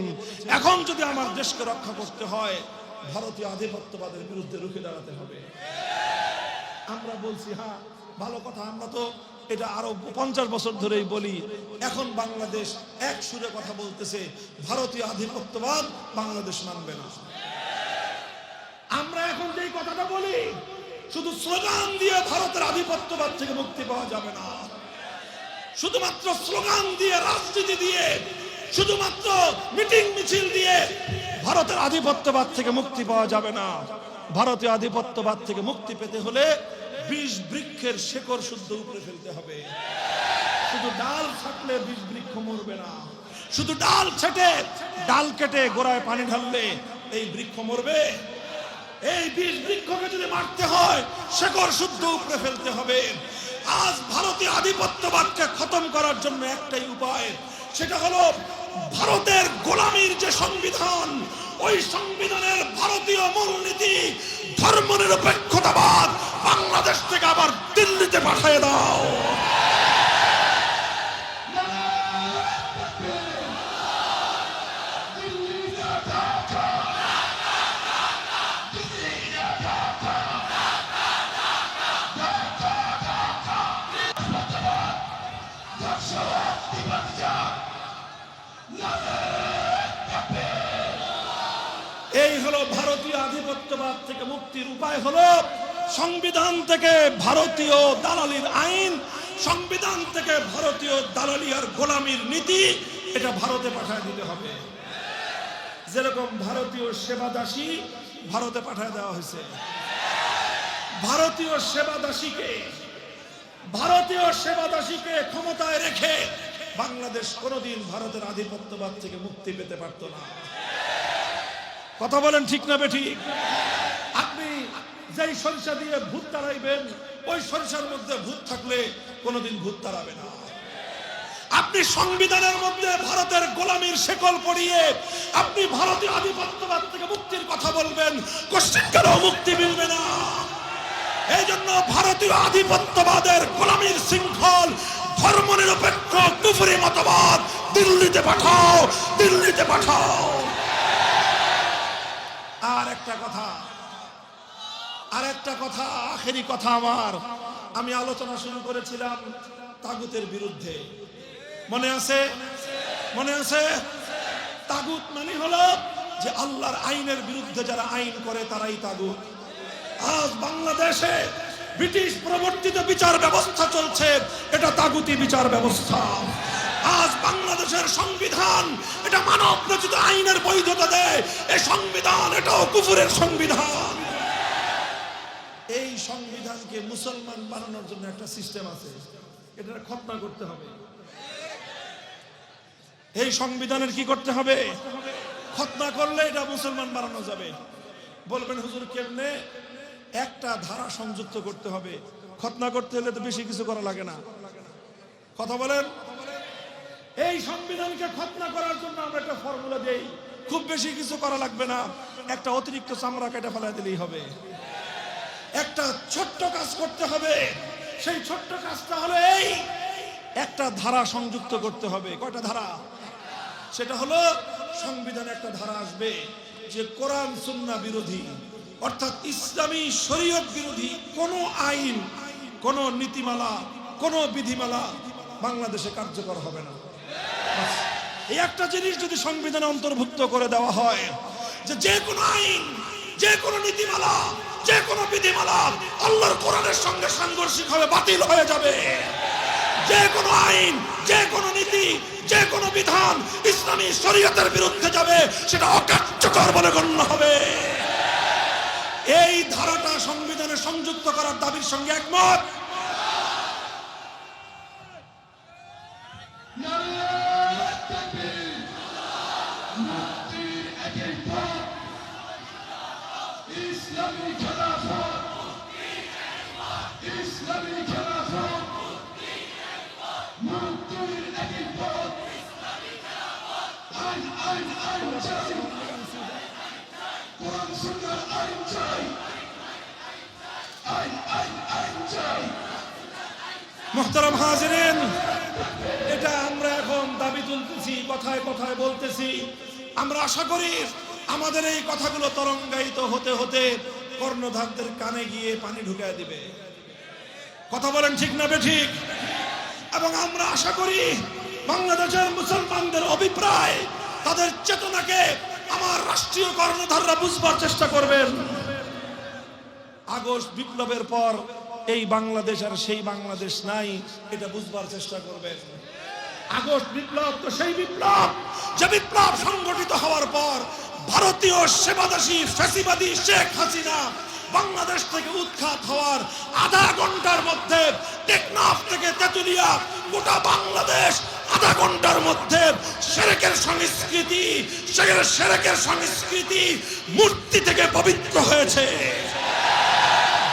এখন যদি আমার দেশকে রক্ষা করতে হয়, ভারতীয় আধিপত্যবাদের বিরুদ্ধে রুখে দাঁড়াতে হবে। আমরা বলছি, হ্যাঁ ভালো কথা, আমরা তো এটা আরো 50 বছর ধরেই বলি। এখন বাংলাদেশ এক সুরে কথা বলতেছে, ভারতীয় আধিপত্যবাদ বাংলাদেশ মানবে না। আমরা এখন যেই কথাটা বলি, শুধু স্লোগান দিয়ে ভারতের আধিপত্যবাদ থেকে মুক্তি পাওয়া যাবে না। শুধুমাত্র স্লোগান দিয়ে, রাজনীতি দিয়ে, শুধুমাত্র মিটিং মিছিল দিয়ে ভারতের আধিপত্যবাদ থেকে মুক্তি পাওয়া যাবে না। ভারতীয় আধিপত্যবাদ থেকে মুক্তি পেতে হলে 20 বৃক্ষের শেকড় শুদ্ধ উপরে ফেলতে হবে। শুধু ডাল ছাটলে 20 বৃক্ষ মরবে না। শুধু ডাল ছেটে, ডাল কেটে গোড়ায় পানি ঢাললে এই বৃক্ষ মরবে? এই 20 বৃক্ষকে যদি মারতে হয়, শেকড় শুদ্ধ উপরে ফেলতে হবে। আজ ভারতীয় আধিপত্যবাদকে খতম করার জন্য একটাই উপায়, সেটা হলো ভারতের গোলামীর যে সংবিধান, ওই সংবিধানের ভারতীয় মূলনীতি ধর্মনিরপেক্ষতাবাদ বাংলাদেশ থেকে আবার দিল্লিতে পাঠিয়ে দাও। এই হলো ভারতীয় আধিপত্যবাদ থেকে মুক্তির উপায়, হলো সংবিধান থেকে ভারতীয় দালালির আইন, সংবিধান থেকে ভারতীয় দালালি আর গোলামির নীতি, এটা ভারতে পাঠিয়ে দিতে হবে। যেরকম ভারতীয় সেবাদাসী ভারতে পাঠিয়ে দেওয়া হয়েছে। ভারতীয় সেবাদাসীকে ক্ষমতায় রেখে বাংলাদেশ কোনোদিন ভারতের আধিপত্যবাদ থেকে মুক্তি পেতে পারত না। কথা বলেন ঠিক না বেঠিক? আপনি যেই সরিষা দিয়ে ভূত তাড়াইবেন, ওই সরিষার মধ্যে ভূত থাকলে কোনোদিন ভূত তাড়াবে না। আপনি সংবিধানের মধ্যে ভারতের গোলামীর শেকল পরিয়ে আপনি ভারতীয় আধিপত্যবাদ থেকে মুক্তির কথা বলবেন, কোশ্চিনকালেও মুক্তি মিলবে না। এই জন্য ভারতীয় আধিপত্যবাদের গোলামীর শৃঙ্খল, ধর্মনিরপেক্ষ কুফরি মতবাদ দিল্লিতে পাঠাও, দিল্লিতে পাঠাও। আর একটা কথা, আখেরি কথা আমার, আমি আলোচনা শুরু করেছিলাম তাগুতের বিরুদ্ধে। মনে আছে? তাগুত মানে হলো যে আল্লাহর আইনের বিরুদ্ধে যারা আইন করে তারাই তাগুত। আজ বাংলাদেশে ব্রিটিশ প্রবর্তিত বিচার ব্যবস্থা চলছে, এটা তাগুতি বিচার ব্যবস্থা। আজ বাংলাদেশের সংবিধান এটা মানব রচিত আইনের বৈধতা দেয়, এই সংবিধান এটাও কুফরের সংবিধান। এই সংবিধানকে মুসলমান বানানোর জন্য একটা সিস্টেম আছে, এটা খতনা করতে হবে। এই সংবিধানের কি করতে হবে? খতনা করলে এটা মুসলমান বানানো যাবে। বলবেন হুজুর কেমনে? একটা ধারা সংযুক্ত করতে হবে। খতনা করতে হলে তো বেশি কিছু করা লাগে না। কথা বলেন। এই সংবিধানকে খতনা করার জন্য আমরা একটা ফর্মুলা দেই, খুব বেশি কিছু করা লাগবে না, একটা অতিরিক্ত চামড়া কেটে ফেলা দিলেই হবে। একটা ছোট্ট কাজ করতে হবে, সেই ছোট্ট কাজটা হলো এই একটা ধারা সংযুক্ত করতে হবে। কয়টা ধারা? সেটা হলো সংবিধানে একটা ধারা আসবে যে কোরআন সুন্নাহ বিরোধী, অর্থাৎ ইসলামী শরীয়ত বিরোধী কোন আইন, কোন নীতিমালা, কোন বিধিমালা বাংলাদেশে কার্যকর হবে না। এই একটা জিনিস যদি সংবিধানে অন্তর্ভুক্ত করে দেওয়া হয় যে কোনো আইন, যে কোনো নীতিমালা, যে কোনো বিধিমালা আল্লাহর কোরআনের সঙ্গে সাংঘর্ষিক হবে, বাতিল হয়ে যাবে। যে কোনো আইন, যে কোনো নীতি, যে কোনো বিধান ইসলামী শরীয়তের বিরুদ্ধে যাবে, সেটা অকার্যকর বলে গণ্য হবে। এই ধারাটা সংবিধানে সংযুক্ত করার দাবির সঙ্গে একমত। মুহতারাম হাজিরিন, এটা আমরা এখন দাবি তুলতেছি, কথায় কথায় বলতেছি। আমরা আশা করি আমাদের এই কথাগুলো তরঙ্গায়িত হতে হতে কর্ণধারদের কানে গিয়ে পানি ঢুকায় দিবে। কথা বলেন ঠিক না বেঠিক? এবং আমরা আশা করি বাংলাদেশের মুসলমানদের অভিপ্রায়, তাদের চেতনাকে আমার রাষ্ট্রীয় কর্ণধাররা বুঝবার চেষ্টা করবেন। আগস্ট বিপ্লবের পর এই বাংলাদেশ আর সেই বাংলাদেশ নাই, এটা বুঝবার চেষ্টা করবেন। আগস্ট বিপ্লব তো সেই বিপ্লব যে বিপ্লব সংগঠিত হওয়ার পর ভারতীয় সেবাদাসী ফ্যাসিবাদী শেখ হাসিনা বাংলাদেশ থেকে উৎখাত হওয়ার আধা ঘন্টার মধ্যে টেকনাফ থেকে তেতুলিয়া গোটা বাংলাদেশ আধা ঘন্টার মধ্যে শিরকের সংস্কৃতি মূর্তি থেকে পবিত্র হয়েছে।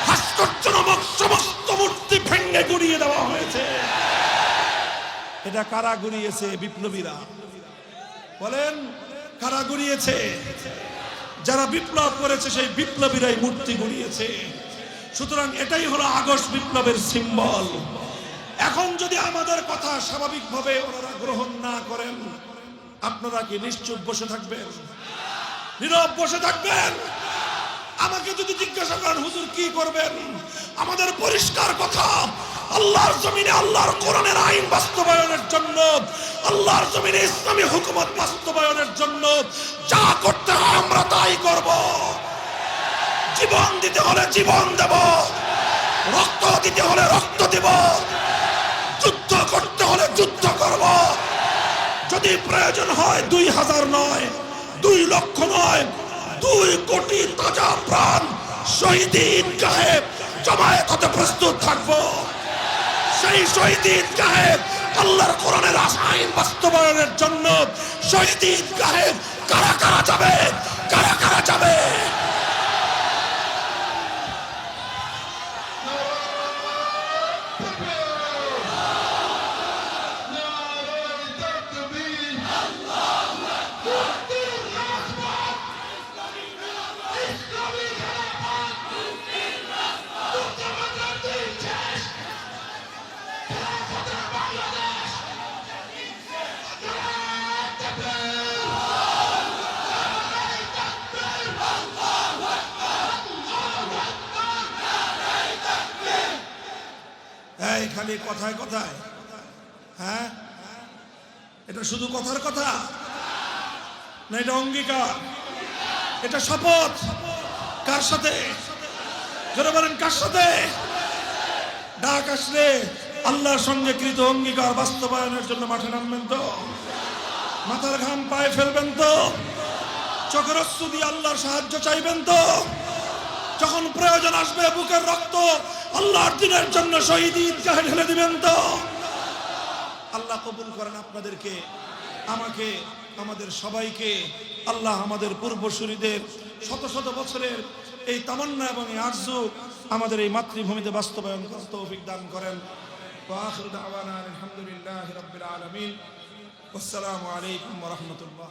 ভাস্কর্য নামক সমস্ত মূর্তি ভেঙে গুড়িয়ে দেওয়া হয়েছে। এটা কারা গুড়িয়েছে? বিপ্লবীরা। বলেন কারা গড়িয়েছে? যারা বিপ্লব করেছে সেই বিপ্লবীরাই মূর্তি গড়িয়েছে। সুতরাং এটাই হলো আগস্ট বিপ্লবের সিম্বল। এখন যদি আমাদের কথা স্বাভাবিকভাবে ওনারা গ্রহণ না করেন, আপনারা কি নিশ্চুপ বসে থাকবেন? নীরব বসে থাকবেন? আমাকে যদি জিজ্ঞাসা করেন হুজুর কি করবেন, আমাদের পরিষ্কার কথা, আল্লাহর জমিনে আল্লাহর কোরআনের আইন বাস্তবায়নের জন্য, আল্লাহর জমিনে ইসলামী হুকুমত বাস্তবায়নের জন্য যা করতে হয় আমরা তাই করব। জীবন দিতে হলে জীবন দেব, রক্ত দিতে হলে রক্ত দেব, যুদ্ধ করতে হলে যুদ্ধ করব। যদি প্রয়োজন হয় 2000 নয়, 2 লক্ষ নয়, 2 কোটি তাজা প্রাণ শহীদ ঈদগাহে জমায়েত হতে প্রস্তুত থাকবো। সেই শহীদ ঈদগাহে আল্লাহর কোরআনের আইন বাস্তবায়নের জন্য শহীদ ঈদগাহে কারা কারা যাবে, কারা কারা যাবে? এই খালি কথায় কথায়, হ্যাঁ, এটা শুধু কথার কথা না, এটা অঙ্গীকার, এটা শপথ। কার সাথে? যারা বলেন কার সাথে? ডাক আসলে আল্লাহর সঙ্গে কৃত অঙ্গীকার বাস্তবায়নের জন্য মাঠে নামবেন তো? মাথার ঘাম পায়ে ফেলবেন তো? চোখের অশ্রু দিয়ে আল্লাহর সাহায্য চাইবেন তো? যখন প্রয়োজন আসবে বুকের রক্ত আল্লাহর দিনের জন্য শহীদ ঈদগাহে ঢেলে দিবেন তো? আল্লাহ কবুল করেন আপনাদেরকে, আমাকে, আমাদের সবাইকে। আল্লাহ আমাদের পূর্বসূরীদের শত শত বছরের এই তামান্না এবং এই আরজু আমাদের এই মাতৃভূমিতে বাস্তবায়ন করতে তৌফিক দান করেন। ওয়া আখিরু দাওয়ানা আলহামদুলিল্লাহি রাব্বিল আলামিন। আসসালামু আলাইকুম ওয়া রাহমাতুল্লাহ।